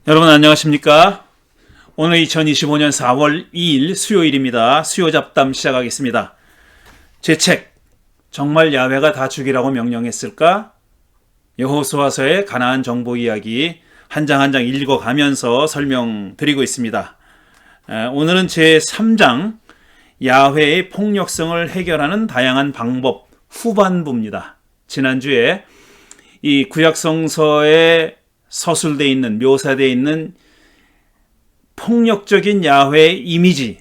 여러분 안녕하십니까? 오늘 2025년 4월 2일 수요일입니다. 수요 잡담 시작하겠습니다. 제 책 정말 야훼가 다 죽이라고 명령했을까? 여호수아서의 가나안 정복 이야기 한 장 한 장 읽어가면서 설명드리고 있습니다. 오늘은 제 3장 야훼의 폭력성을 해결하는 다양한 방법 후반부입니다. 지난주에 이 구약성서에 서술되어 있는, 묘사되어 있는 폭력적인 야훼의 이미지,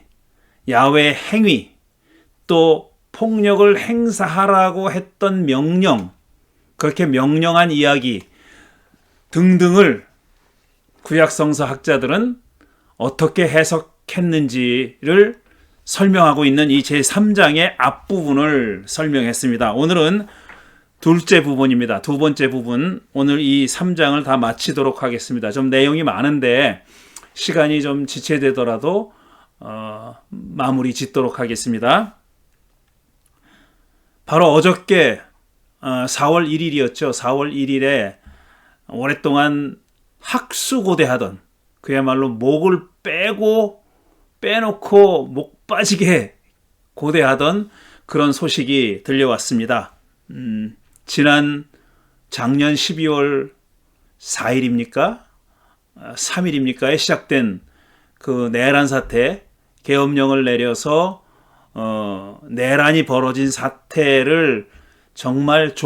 야훼의 행위, 또 폭력을 행사하라고 했던 명령, 그렇게 명령한 이야기 등등을 구약성서 학자들은 어떻게 해석했는지를 설명하고 있는 이 제3장의 앞부분을 설명했습니다. 오늘은 둘째 부분입니다. 두 번째 부분, 오늘 이 3장을 다 마치도록 하겠습니다. 좀 내용이 많은데 시간이 좀 지체되더라도 마무리 짓도록 하겠습니다. 바로 어저께 4월 1일이었죠. 4월 1일에 오랫동안 학수고대하던, 그야말로 목을 빼놓고 목 빠지게 고대하던 그런 소식이 들려왔습니다. 작년 12월 4일입니까? 3일입니까에 시작된 그 내란 사태, 계엄령을 내려서 내란이 벌어진 사태를 정말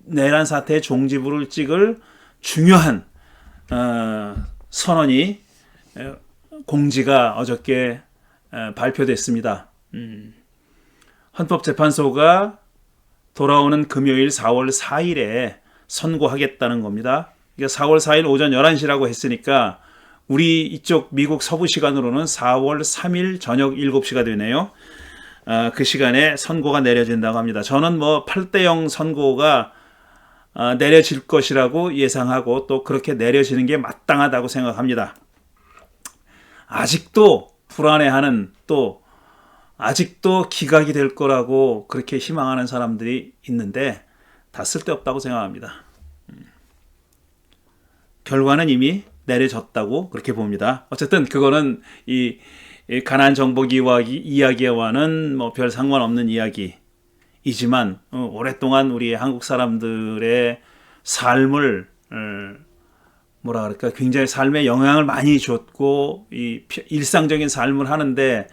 내란 사태의 종지부를 찍을 중요한 선언이, 공지가 어저께 발표됐습니다. 헌법재판소가 돌아오는 금요일 4월 4일에 선고하겠다는 겁니다. 4월 4일 오전 11시라고 했으니까 우리 이쪽 미국 서부 시간으로는 4월 3일 저녁 7시가 되네요. 그 시간에 선고가 내려진다고 합니다. 저는 8대0 선고가 내려질 것이라고 예상하고 또 그렇게 내려지는 게 마땅하다고 생각합니다. 아직도 불안해하는, 또 아직도 기각이 될 거라고 그렇게 희망하는 사람들이 있는데 다 쓸데없다고 생각합니다. 결과는 이미 내려졌다고 그렇게 봅니다. 어쨌든 그거는 이 가나안 정복 이야기와는 별 상관없는 이야기이지만 오랫동안 우리 한국 사람들의 삶을 굉장히 삶에 영향을 많이 줬고 이 일상적인 삶을 하는데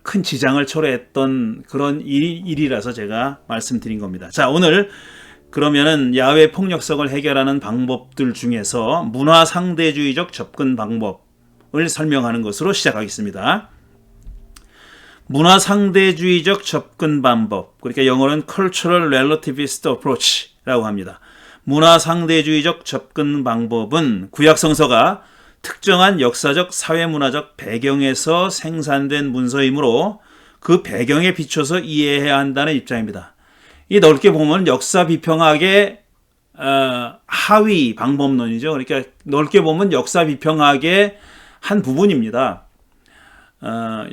큰 지장을 초래했던 그런 일이라서 제가 말씀드린 겁니다. 자, 오늘 그러면은 야훼 폭력성을 해결하는 방법들 중에서 문화상대주의적 접근 방법을 설명하는 것으로 시작하겠습니다. 문화상대주의적 접근 방법, 그러니까 영어로는 Cultural Relativist Approach라고 합니다. 문화상대주의적 접근 방법은 구약성서가 특정한 역사적, 사회문화적 배경에서 생산된 문서이므로 그 배경에 비춰서 이해해야 한다는 입장입니다. 이 넓게 보면 역사 비평학의 하위 방법론이죠. 그러니까 넓게 보면 역사 비평학의 한 부분입니다.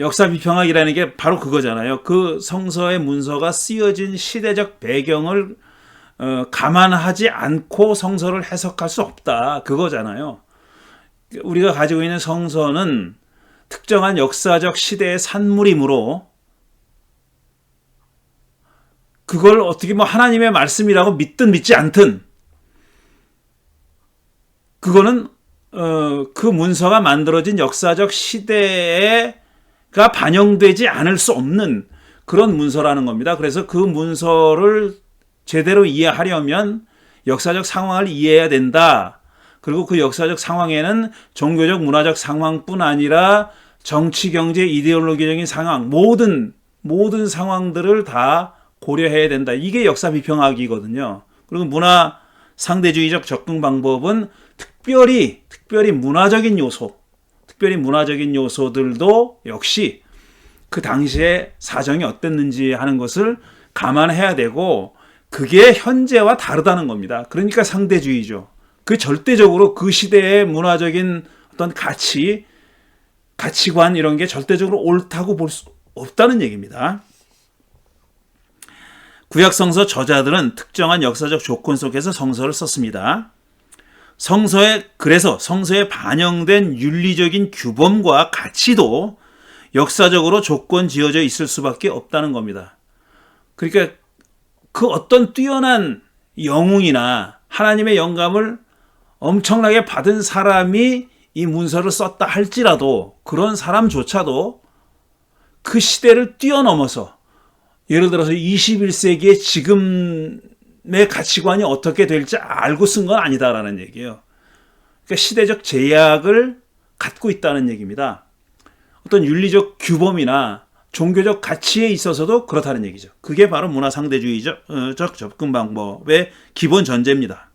역사 비평학이라는 게 바로 그거잖아요. 그 성서의 문서가 쓰여진 시대적 배경을 감안하지 않고 성서를 해석할 수 없다, 그거잖아요. 우리가 가지고 있는 성서는 특정한 역사적 시대의 산물이므로 그걸 어떻게 하나님의 말씀이라고 믿든 믿지 않든 그거는 그 문서가 만들어진 역사적 시대가 반영되지 않을 수 없는 그런 문서라는 겁니다. 그래서 그 문서를 제대로 이해하려면 역사적 상황을 이해해야 된다. 그리고 그 역사적 상황에는 종교적, 문화적 상황뿐 아니라 정치, 경제, 이데올로기적인 상황, 모든 상황들을 다 고려해야 된다. 이게 역사 비평학이거든요. 그리고 문화 상대주의적 접근 방법은 특별히 문화적인 요소들도 역시 그 당시에 사정이 어땠는지 하는 것을 감안해야 되고, 그게 현재와 다르다는 겁니다. 그러니까 상대주의죠. 그 절대적으로 그 시대의 문화적인 어떤 가치관 이런 게 절대적으로 옳다고 볼 수 없다는 얘기입니다. 구약 성서 저자들은 특정한 역사적 조건 속에서 성서를 썼습니다. 그래서 성서에 반영된 윤리적인 규범과 가치도 역사적으로 조건 지어져 있을 수밖에 없다는 겁니다. 그러니까 그 어떤 뛰어난 영웅이나 하나님의 영감을 엄청나게 받은 사람이 이 문서를 썼다 할지라도 그런 사람조차도 그 시대를 뛰어넘어서 예를 들어서 21세기의 지금의 가치관이 어떻게 될지 알고 쓴 건 아니다라는 얘기예요. 그러니까 시대적 제약을 갖고 있다는 얘기입니다. 어떤 윤리적 규범이나 종교적 가치에 있어서도 그렇다는 얘기죠. 그게 바로 문화상대주의적 접근 방법의 기본 전제입니다.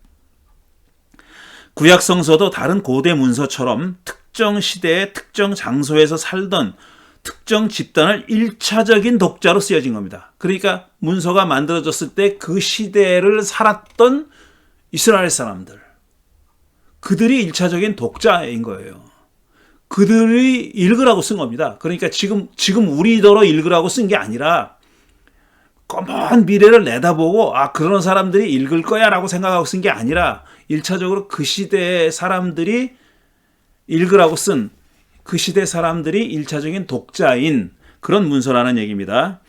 구약성서도 다른 고대 문서처럼 특정 시대의 특정 장소에서 살던 특정 집단을 1차적인 독자로 쓰여진 겁니다. 그러니까 문서가 만들어졌을 때 그 시대를 살았던 이스라엘 사람들, 그들이 1차적인 독자인 거예요. 그들이 읽으라고 쓴 겁니다. 그러니까 지금 우리더러 읽으라고 쓴 게 아니라 검은 미래를 내다보고 그런 사람들이 읽을 거야 라고 생각하고 쓴 게 아니라 1차적으로 그 시대의 사람들이 읽으라고 쓴 그 시대 사람들이 1차적인 독자인 그런 문서라는 얘기입니다.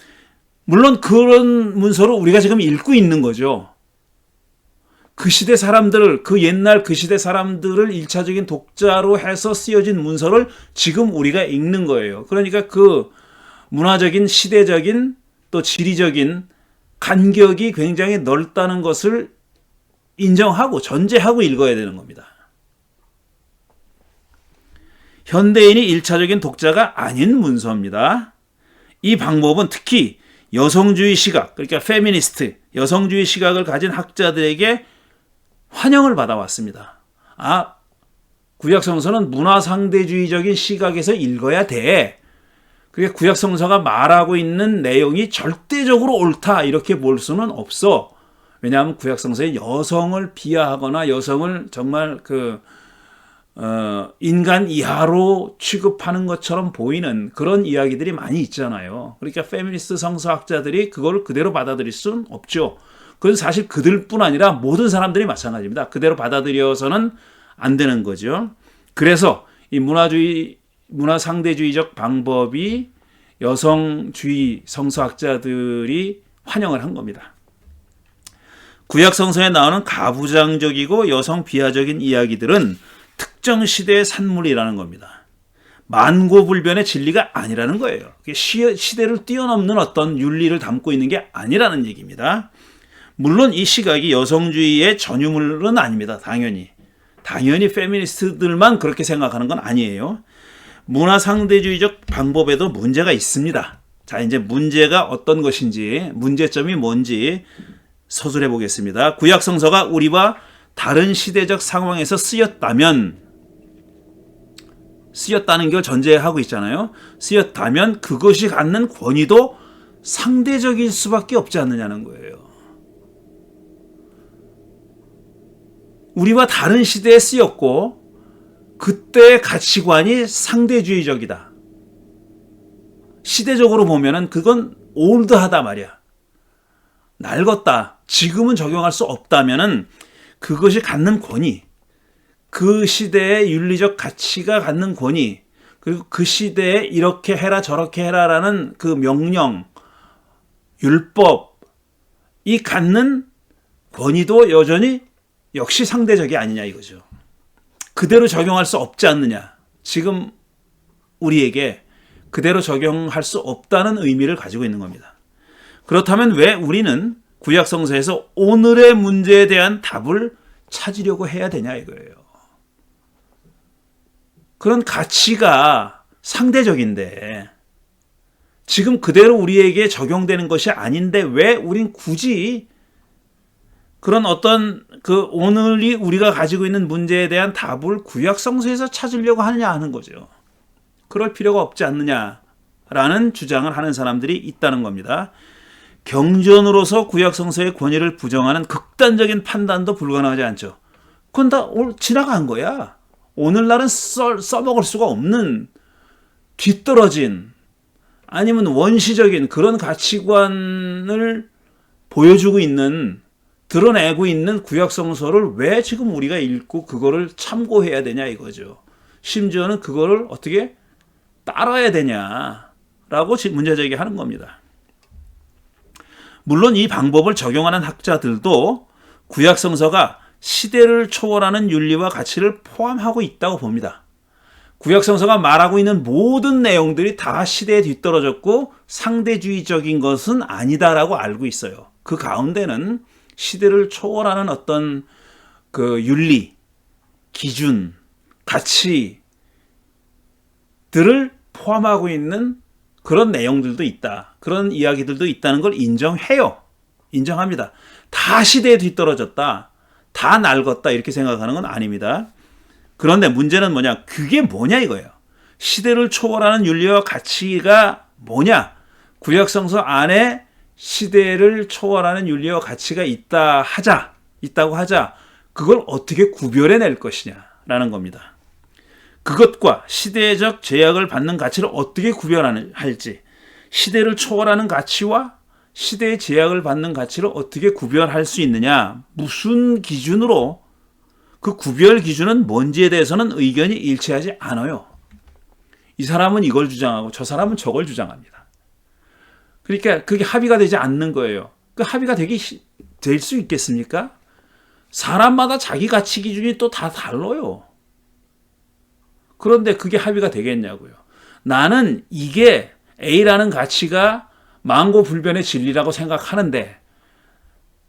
물론 그런 문서를 우리가 지금 읽고 있는 거죠. 그 시대 사람들을, 그 옛날 그 시대 사람들을 1차적인 독자로 해서 쓰여진 문서를 지금 우리가 읽는 거예요. 그러니까 그 문화적인, 시대적인, 또 지리적인 간격이 굉장히 넓다는 것을 인정하고 전제하고 읽어야 되는 겁니다. 현대인이 1차적인 독자가 아닌 문서입니다. 이 방법은 특히 여성주의 시각, 그러니까 페미니스트, 여성주의 시각을 가진 학자들에게 환영을 받아왔습니다. 구약성서는 문화상대주의적인 시각에서 읽어야 돼. 그게 구약성서가 말하고 있는 내용이 절대적으로 옳다 이렇게 볼 수는 없어. 왜냐하면 구약성서에 여성을 비하하거나 여성을 정말 인간 이하로 취급하는 것처럼 보이는 그런 이야기들이 많이 있잖아요. 그러니까 페미니스트 성서학자들이 그걸 그대로 받아들일 수는 없죠. 그건 사실 그들뿐 아니라 모든 사람들이 마찬가지입니다. 그대로 받아들여서는 안 되는 거죠. 그래서 이 문화상대주의적 방법이 여성주의 성서학자들이 환영을 한 겁니다. 구약 성서에 나오는 가부장적이고 여성 비하적인 이야기들은 특정 시대의 산물이라는 겁니다. 만고불변의 진리가 아니라는 거예요. 시대를 뛰어넘는 어떤 윤리를 담고 있는 게 아니라는 얘기입니다. 물론 이 시각이 여성주의의 전유물은 아닙니다. 당연히 페미니스트들만 그렇게 생각하는 건 아니에요. 문화상대주의적 방법에도 문제가 있습니다. 자, 이제 문제가 어떤 것인지, 문제점이 뭔지 서술해 보겠습니다. 구약 성서가 우리와 다른 시대적 상황에서 쓰였다는 걸 전제하고 있잖아요. 쓰였다면 그것이 갖는 권위도 상대적일 수밖에 없지 않느냐는 거예요. 우리와 다른 시대에 쓰였고 그때의 가치관이 상대주의적이다. 시대적으로 보면은 그건 올드하다 말이야. 낡았다. 지금은 적용할 수 없다면은 그것이 갖는 권위, 그 시대의 윤리적 가치가 갖는 권위, 그리고 그 시대에 이렇게 해라 저렇게 해라라는 그 명령, 율법이 갖는 권위도 여전히 역시 상대적이 아니냐 이거죠. 그대로 적용할 수 없지 않느냐. 지금 우리에게 그대로 적용할 수 없다는 의미를 가지고 있는 겁니다. 그렇다면 왜 우리는 구약 성서에서 오늘의 문제에 대한 답을 찾으려고 해야 되냐 이거예요. 그런 가치가 상대적인데 지금 그대로 우리에게 적용되는 것이 아닌데 왜 우린 굳이 그런 어떤 오늘이 우리가 가지고 있는 문제에 대한 답을 구약 성서에서 찾으려고 하느냐 하는 거죠. 그럴 필요가 없지 않느냐라는 주장을 하는 사람들이 있다는 겁니다. 경전으로서 구약 성서의 권위를 부정하는 극단적인 판단도 불가능하지 않죠. 그건 다 지나간 거야. 오늘날은 써먹을 수가 없는 뒤떨어진 아니면 원시적인 그런 가치관을 보여주고 있는 드러내고 있는 구약성서를 왜 지금 우리가 읽고 그거를 참고해야 되냐 이거죠. 심지어는 그거를 어떻게 따라야 되냐라고 문제 제기하는 겁니다. 물론 이 방법을 적용하는 학자들도 구약성서가 시대를 초월하는 윤리와 가치를 포함하고 있다고 봅니다. 구약성서가 말하고 있는 모든 내용들이 다 시대에 뒤떨어졌고 상대주의적인 것은 아니다라고 알고 있어요. 그 가운데는 시대를 초월하는 어떤 그 윤리, 기준, 가치들을 포함하고 있는 그런 내용들도 있다. 그런 이야기들도 있다는 걸 인정해요. 인정합니다. 다 시대에 뒤떨어졌다. 다 낡았다. 이렇게 생각하는 건 아닙니다. 그런데 문제는 뭐냐? 그게 뭐냐 이거예요. 시대를 초월하는 윤리와 가치가 뭐냐? 구약성서 안에 시대를 초월하는 윤리와 가치가 있다고 하자. 그걸 어떻게 구별해낼 것이냐라는 겁니다. 그것과 시대적 제약을 받는 가치를 어떻게 구별할지, 시대를 초월하는 가치와 시대의 제약을 받는 가치를 어떻게 구별할 수 있느냐, 무슨 기준으로, 그 구별 기준은 뭔지에 대해서는 의견이 일치하지 않아요. 이 사람은 이걸 주장하고 저 사람은 저걸 주장합니다. 그러니까 그게 합의가 되지 않는 거예요. 그 합의가 될 수 있겠습니까? 사람마다 자기 가치 기준이 또 다 달라요. 그런데 그게 합의가 되겠냐고요. 나는 이게 A라는 가치가 만고불변의 진리라고 생각하는데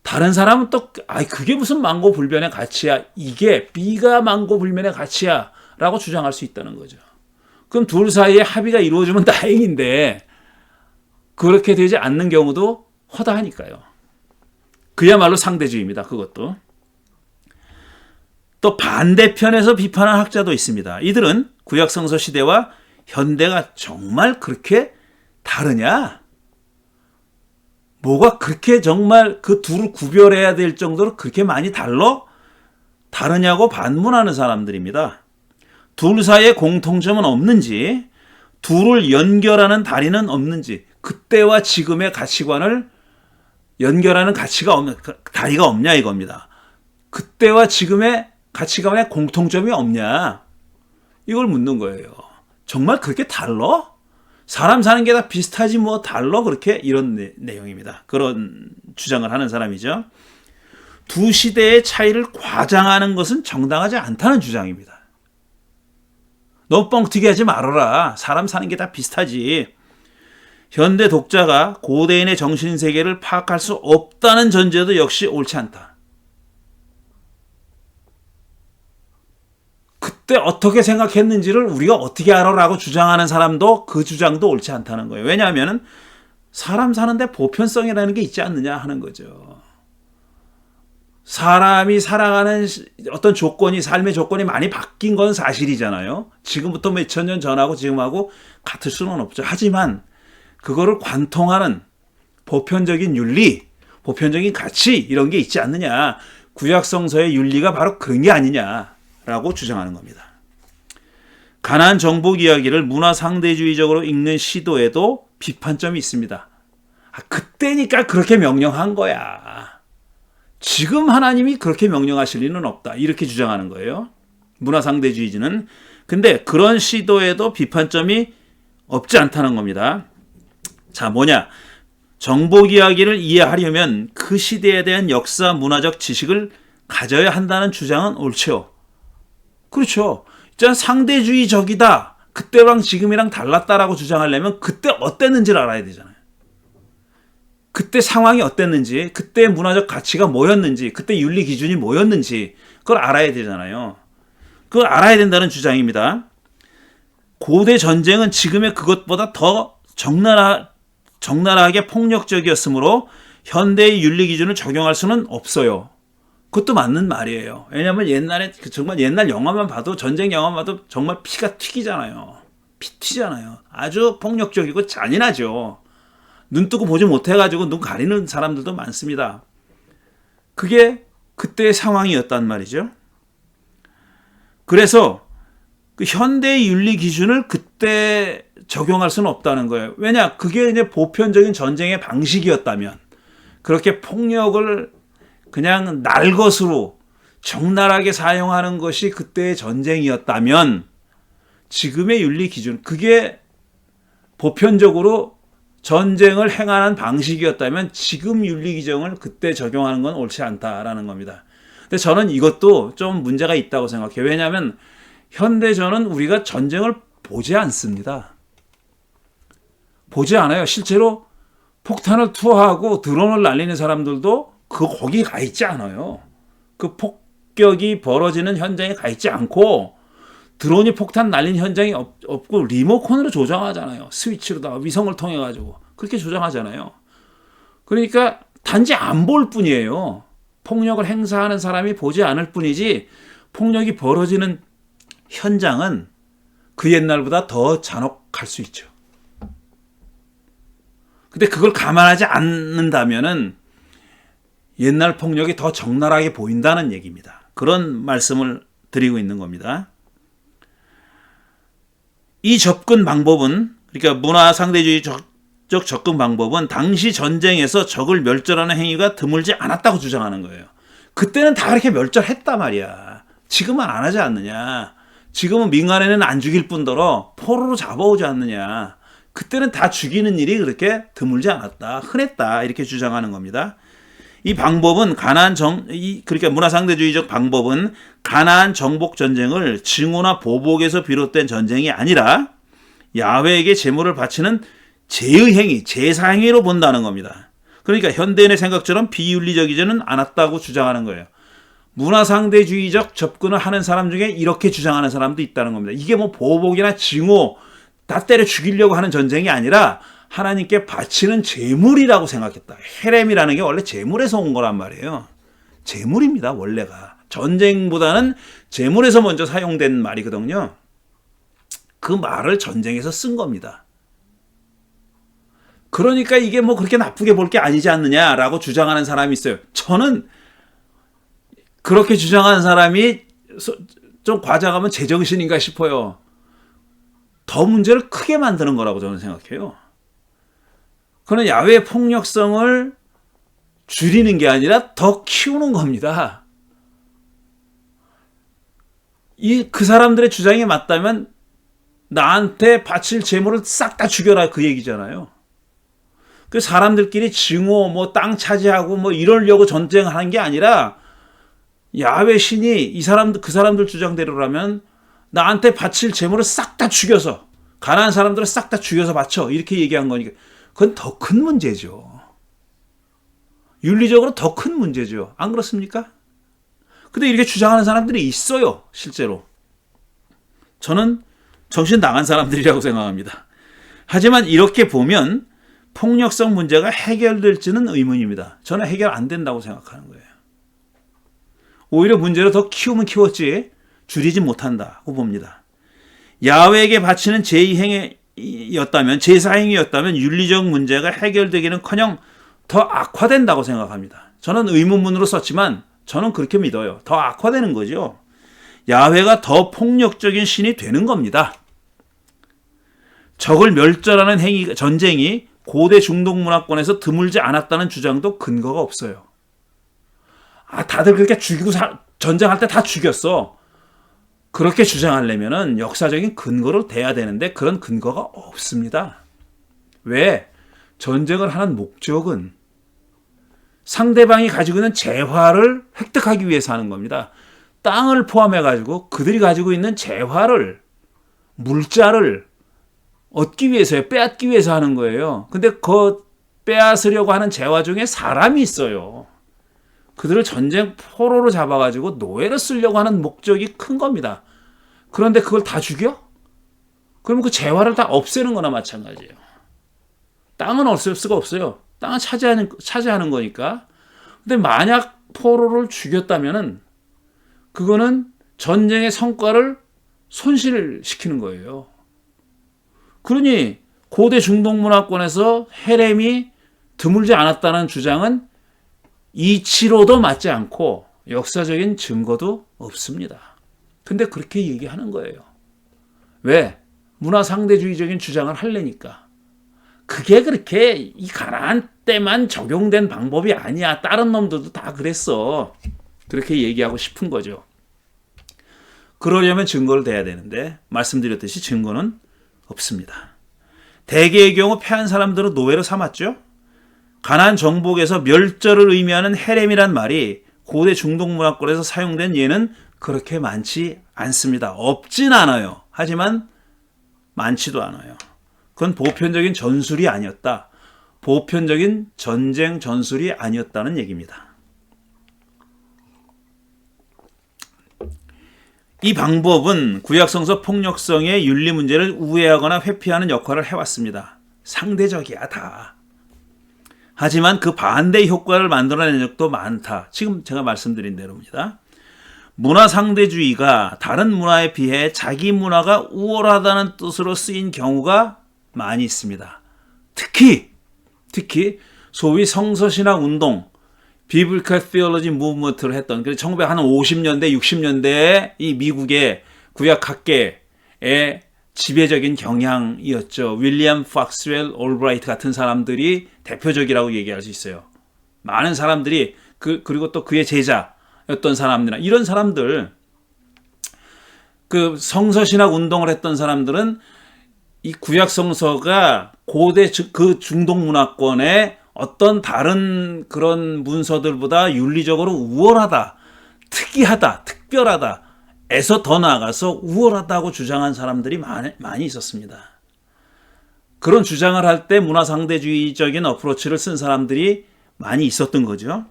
다른 사람은 또 그게 무슨 만고불변의 가치야. 이게 B가 만고불변의 가치야 라고 주장할 수 있다는 거죠. 그럼 둘 사이에 합의가 이루어지면 다행인데 그렇게 되지 않는 경우도 허다하니까요. 그야말로 상대주의입니다. 그것도. 또 반대편에서 비판하는 학자도 있습니다. 이들은 구약성서 시대와 현대가 정말 그렇게 다르냐? 뭐가 그렇게 정말 그 둘을 구별해야 될 정도로 그렇게 많이 다르냐고 반문하는 사람들입니다. 둘 사이에 공통점은 없는지, 둘을 연결하는 다리는 없는지, 그때와 지금의 가치관을 연결하는 다리가 없냐 이겁니다. 그때와 지금의 가치관에 공통점이 없냐? 이걸 묻는 거예요. 정말 그렇게 달라? 사람 사는 게 다 비슷하지 뭐 달라? 그렇게 이런 내용입니다. 그런 주장을 하는 사람이죠. 두 시대의 차이를 과장하는 것은 정당하지 않다는 주장입니다. 너무 뻥튀기 하지 말아라. 사람 사는 게 다 비슷하지. 현대 독자가 고대인의 정신세계를 파악할 수 없다는 전제도 역시 옳지 않다. 그때 어떻게 생각했는지를 우리가 어떻게 알아라고 주장하는 사람도 그 주장도 옳지 않다는 거예요. 왜냐하면 사람 사는데 보편성이라는 게 있지 않느냐 하는 거죠. 사람이 살아가는 어떤 삶의 조건이 많이 바뀐 건 사실이잖아요. 지금부터 몇천 년 전하고 지금하고 같을 수는 없죠. 하지만 그거를 관통하는 보편적인 윤리, 보편적인 가치 이런 게 있지 않느냐. 구약성서의 윤리가 바로 그런 게 아니냐라고 주장하는 겁니다. 가나안 정복 이야기를 문화 상대주의적으로 읽는 시도에도 비판점이 있습니다. 그때니까 그렇게 명령한 거야. 지금 하나님이 그렇게 명령하실 리는 없다. 이렇게 주장하는 거예요. 문화 상대주의자는. 근데 그런 시도에도 비판점이 없지 않다는 겁니다. 자, 뭐냐? 정복 이야기를 이해하려면 그 시대에 대한 역사 문화적 지식을 가져야 한다는 주장은 옳죠. 그렇죠. 진짜 상대주의적이다. 그때랑 지금이랑 달랐다라고 주장하려면 그때 어땠는지를 알아야 되잖아요. 그때 상황이 어땠는지, 그때 문화적 가치가 뭐였는지, 그때 윤리 기준이 뭐였는지 그걸 알아야 되잖아요. 그걸 알아야 된다는 주장입니다. 고대 전쟁은 지금의 그것보다 더 적나라하게 폭력적이었으므로 현대의 윤리 기준을 적용할 수는 없어요. 그것도 맞는 말이에요. 왜냐하면 옛날에 정말 옛날 영화만 봐도 전쟁 영화만 봐도 정말 피가 튀기잖아요. 피 튀잖아요. 아주 폭력적이고 잔인하죠. 눈 뜨고 보지 못해가지고 눈 가리는 사람들도 많습니다. 그게 그때의 상황이었단 말이죠. 그래서 그 현대의 윤리 기준을 그때 적용할 수는 없다는 거예요. 왜냐? 그게 이제 보편적인 전쟁의 방식이었다면, 그렇게 폭력을 그냥 날것으로 적나라하게 사용하는 것이 그때의 전쟁이었다면 지금의 윤리 기준, 그게 보편적으로 전쟁을 행하는 방식이었다면 지금 윤리 규정을 그때 적용하는 건 옳지 않다라는 겁니다. 근데 저는 이것도 좀 문제가 있다고 생각해요. 왜냐하면 현대전은 우리가 전쟁을 보지 않습니다. 보지 않아요. 실제로 폭탄을 투하하고 드론을 날리는 사람들도 거기 가 있지 않아요. 그 폭격이 벌어지는 현장에 가 있지 않고 드론이 폭탄 날린 현장이 없고 리모컨으로 조정하잖아요. 스위치로다가 위성을 통해 가지고 그렇게 조정하잖아요. 그러니까 단지 안 볼 뿐이에요. 폭력을 행사하는 사람이 보지 않을 뿐이지 폭력이 벌어지는 현장은 그 옛날보다 더 잔혹할 수 있죠. 근데 그걸 감안하지 않는다면은 옛날 폭력이 더 적나라하게 보인다는 얘기입니다. 그런 말씀을 드리고 있는 겁니다. 이 접근 방법은, 그러니까 문화 상대주의적 접근 방법은 당시 전쟁에서 적을 멸절하는 행위가 드물지 않았다고 주장하는 거예요. 그때는 다 그렇게 멸절했단 말이야. 지금은 안 하지 않느냐. 지금은 민간인은 안 죽일 뿐더러 포로로 잡아오지 않느냐. 그때는 다 죽이는 일이 그렇게 드물지 않았다. 흔했다. 이렇게 주장하는 겁니다. 이 방법은 그러니까 문화상대주의적 방법은 가나안 정복 전쟁을 증오나 보복에서 비롯된 전쟁이 아니라 야훼에게 제물을 바치는 제의 행위, 제사행위로 본다는 겁니다. 그러니까 현대인의 생각처럼 비윤리적이지는 않았다고 주장하는 거예요. 문화상대주의적 접근을 하는 사람 중에 이렇게 주장하는 사람도 있다는 겁니다. 이게 뭐 보복이나 증오, 다 때려 죽이려고 하는 전쟁이 아니라 하나님께 바치는 제물이라고 생각했다. 헤렘이라는 게 원래 제물에서 온 거란 말이에요. 제물입니다, 원래가. 전쟁보다는 제물에서 먼저 사용된 말이거든요. 그 말을 전쟁에서 쓴 겁니다. 그러니까 이게 뭐 그렇게 나쁘게 볼 게 아니지 않느냐라고 주장하는 사람이 있어요. 저는 그렇게 주장하는 사람이 좀 과장하면 제정신인가 싶어요. 더 문제를 크게 만드는 거라고 저는 생각해요. 그는 야훼의 폭력성을 줄이는 게 아니라 더 키우는 겁니다. 그 사람들의 주장이 맞다면 나한테 바칠 제물을 싹 다 죽여라 그 얘기잖아요. 그 사람들끼리 증오, 뭐 땅 차지하고 뭐 이러려고 전쟁하는 게 아니라 야훼 신이 그 사람들 주장대로라면 나한테 바칠 제물을 싹 다 죽여서 가난한 사람들을 싹 다 죽여서 바쳐 이렇게 얘기한 거니까 그건 더 큰 문제죠. 윤리적으로 더 큰 문제죠. 안 그렇습니까? 근데 이렇게 주장하는 사람들이 있어요. 실제로. 저는 정신 나간 사람들이라고 생각합니다. 하지만 이렇게 보면 폭력성 문제가 해결될지는 의문입니다. 저는 해결 안 된다고 생각하는 거예요. 오히려 문제를 더 키우면 키웠지 줄이지 못한다고 봅니다. 야훼에게 바치는 제사행위였다면 윤리적 문제가 해결되기는커녕 더 악화된다고 생각합니다. 저는 의문문으로 썼지만 저는 그렇게 믿어요. 더 악화되는 거죠. 야훼가 더 폭력적인 신이 되는 겁니다. 적을 멸절하는 전쟁이 고대 중동 문화권에서 드물지 않았다는 주장도 근거가 없어요. 다들 그렇게 죽이고 전쟁할 때 다 죽였어. 그렇게 주장하려면은 역사적인 근거를 대야 되는데 그런 근거가 없습니다. 왜? 전쟁을 하는 목적은 상대방이 가지고 있는 재화를 획득하기 위해서 하는 겁니다. 땅을 포함해가지고 그들이 가지고 있는 재화를, 물자를 얻기 위해서요. 빼앗기 위해서 하는 거예요. 근데 그 빼앗으려고 하는 재화 중에 사람이 있어요. 그들을 전쟁 포로로 잡아가지고 노예로 쓰려고 하는 목적이 큰 겁니다. 그런데 그걸 다 죽여? 그러면 그 재화를 다 없애는 거나 마찬가지예요. 땅은 없앨 수가 없어요. 땅은 차지하는 거니까. 근데 만약 포로를 죽였다면은 그거는 전쟁의 성과를 손실시키는 거예요. 그러니 고대 중동 문화권에서 헤렘이 드물지 않았다는 주장은 이치로도 맞지 않고 역사적인 증거도 없습니다. 근데 그렇게 얘기하는 거예요. 왜? 문화 상대주의적인 주장을 하려니까. 그게 그렇게 이 가나안 때만 적용된 방법이 아니야. 다른 놈들도 다 그랬어. 그렇게 얘기하고 싶은 거죠. 그러려면 증거를 대야 되는데 말씀드렸듯이 증거는 없습니다. 대개의 경우 패한 사람들은 노예로 삼았죠. 가나안 정복에서 멸절을 의미하는 헤렘이란 말이 고대 중동 문화권에서 사용된 예는 그렇게 많지 않습니다. 없진 않아요. 하지만 많지도 않아요. 그건 보편적인 전술이 아니었다. 보편적인 전쟁 전술이 아니었다는 얘기입니다. 이 방법은 구약성서 폭력성의 윤리 문제를 우회하거나 회피하는 역할을 해왔습니다. 상대적이야 다. 하지만 그 반대의 효과를 만들어낸 적도 많다. 지금 제가 말씀드린 대로입니다. 문화 상대주의가 다른 문화에 비해 자기 문화가 우월하다는 뜻으로 쓰인 경우가 많이 있습니다. 특히 소위 성서신학 운동, 비블칼 티올로지 무브먼트를 했던 1950년대, 60년대에 이 미국의 구약학계의 지배적인 경향이었죠. 윌리엄 폭스웰 올브라이트 같은 사람들이 대표적이라고 얘기할 수 있어요. 많은 사람들이 그리고 또 그의 제자였던 사람들, 이런 사람들, 그 성서신학 운동을 했던 사람들은 이 구약 성서가 고대 그 중동 문화권의 어떤 다른 그런 문서들보다 윤리적으로 우월하다, 특이하다, 특별하다 에서 더 나아가서 우월하다고 주장한 사람들이 많이 있었습니다. 그런 주장을 할 때 문화상대주의적인 어프로치를 쓴 사람들이 많이 있었던 거죠.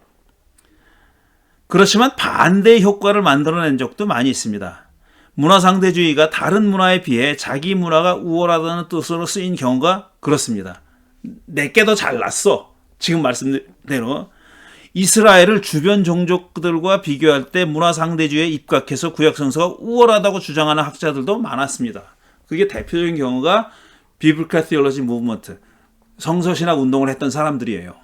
그렇지만 반대의 효과를 만들어낸 적도 많이 있습니다. 문화상대주의가 다른 문화에 비해 자기 문화가 우월하다는 뜻으로 쓰인 경우가 그렇습니다. 내게 더 잘났어. 지금 말씀드린 대로 이스라엘을 주변 종족들과 비교할 때 문화상대주의에 입각해서 구약성서가 우월하다고 주장하는 학자들도 많았습니다. 그게 대표적인 경우가 비블칼 티올로지 무브먼트, 성서신학 운동을 했던 사람들이에요.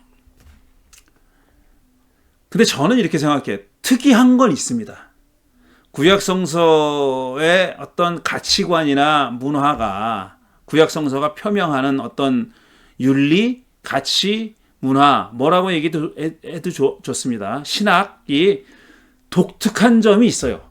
근데 저는 이렇게 생각해요. 특이한 건 있습니다. 구약성서의 어떤 가치관이나 문화가 구약성서가 표명하는 어떤 윤리, 가치, 문화 뭐라고 얘기해도 좋습니다. 신학이 독특한 점이 있어요.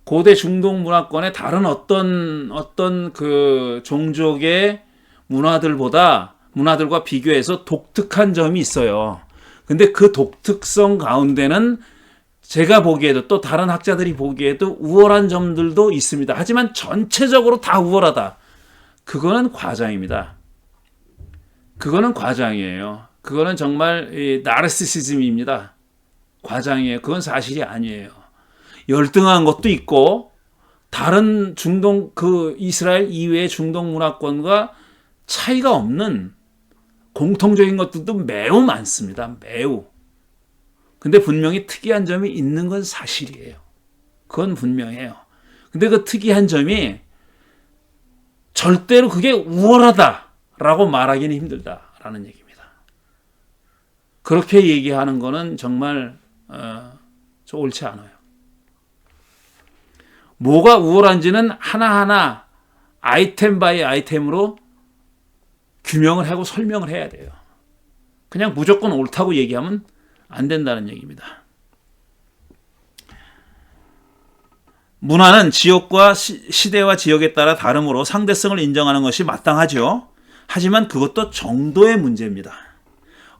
고대 중동 문화권의 다른 어떤 그 종족의 문화들과 비교해서 독특한 점이 있어요. 근데 그 독특성 가운데는 제가 보기에도 또 다른 학자들이 보기에도 우월한 점들도 있습니다. 하지만 전체적으로 다 우월하다. 그거는 과장입니다. 그거는 과장이에요. 그거는 정말 나르시시즘입니다. 과장이에요. 그건 사실이 아니에요. 열등한 것도 있고 다른 중동 그 이스라엘 이외의 중동 문화권과 차이가 없는 공통적인 것들도 매우 많습니다. 매우. 근데 분명히 특이한 점이 있는 건 사실이에요. 그건 분명해요. 근데 그 특이한 점이 절대로 그게 우월하다라고 말하기는 힘들다라는 얘기입니다. 그렇게 얘기하는 거는 정말 옳지 않아요. 뭐가 우월한지는 하나하나 아이템 바이 아이템으로 규명을 하고 설명을 해야 돼요. 그냥 무조건 옳다고 얘기하면 안 된다는 얘기입니다. 문화는 지역과 시대와 지역에 따라 다르므로 상대성을 인정하는 것이 마땅하죠. 하지만 그것도 정도의 문제입니다.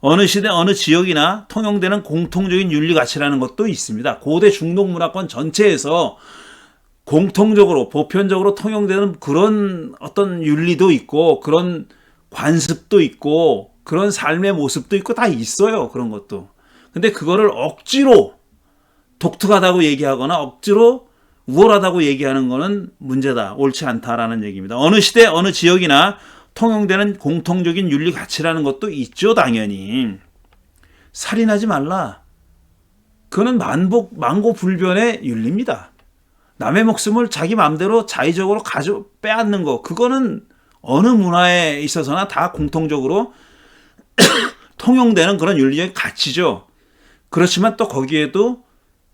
어느 시대, 어느 지역이나 통용되는 공통적인 윤리 가치라는 것도 있습니다. 고대 중동 문화권 전체에서 공통적으로, 보편적으로 통용되는 그런 어떤 윤리도 있고, 그런 관습도 있고, 그런 삶의 모습도 있고, 다 있어요. 그런 것도. 근데 그거를 억지로 독특하다고 얘기하거나 억지로 우월하다고 얘기하는 거는 문제다. 옳지 않다라는 얘기입니다. 어느 시대, 어느 지역이나 통용되는 공통적인 윤리 가치라는 것도 있죠, 당연히. 살인하지 말라. 그거는 만고불변의 윤리입니다. 남의 목숨을 자기 마음대로 자의적으로 빼앗는 거, 그거는 어느 문화에 있어서나 다 공통적으로 통용되는 그런 윤리적 가치죠. 그렇지만 또 거기에도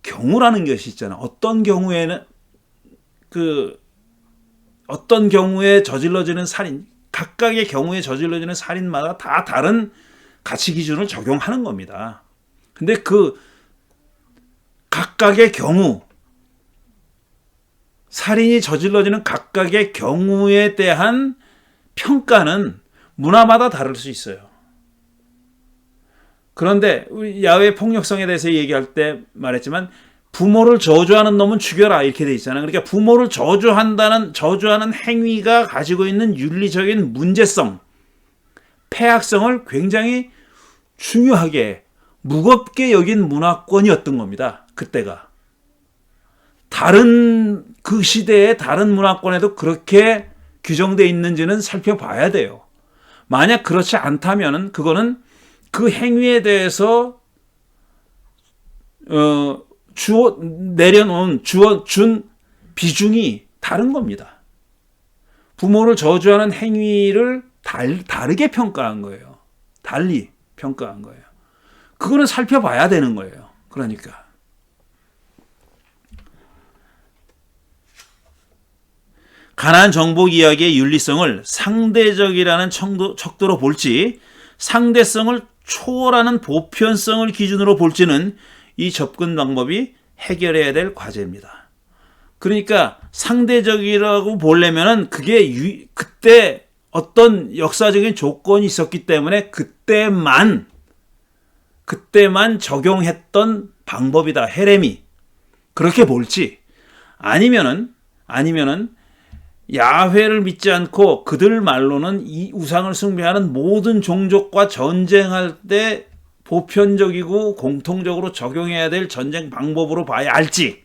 경우라는 것이 있잖아. 어떤 경우에 저질러지는 살인, 각각의 경우에 저질러지는 살인마다 다 다른 가치 기준을 적용하는 겁니다. 근데 그 각각의 경우, 살인이 저질러지는 각각의 경우에 대한 평가는 문화마다 다를 수 있어요. 그런데 우리 야외 폭력성에 대해서 얘기할 때 말했지만 부모를 저주하는 놈은 죽여라 이렇게 돼 있잖아요. 그러니까 부모를 저주하는 행위가 가지고 있는 윤리적인 문제성, 폐악성을 굉장히 중요하게 무겁게 여긴 문화권이었던 겁니다. 그때가. 다른 그 시대의 다른 문화권에도 그렇게 규정되어 있는지는 살펴봐야 돼요. 만약 그렇지 않다면 그거는 그 행위에 대해서 준 비중이 다른 겁니다. 부모를 저주하는 행위를 다르게 평가한 거예요. 달리 평가한 거예요. 그거는 살펴봐야 되는 거예요. 그러니까. 가나안 정복 이야기의 윤리성을 상대적이라는 척도로 볼지 상대성을 초월하는 보편성을 기준으로 볼지는 이 접근 방법이 해결해야 될 과제입니다. 그러니까 상대적이라고 보려면은 그게 그때 어떤 역사적인 조건이 있었기 때문에 그때만 적용했던 방법이다. 헤레미. 그렇게 볼지 아니면은 야훼를 믿지 않고 그들 말로는 이 우상을 숭배하는 모든 종족과 전쟁할 때 보편적이고 공통적으로 적용해야 될 전쟁 방법으로 봐야 할지,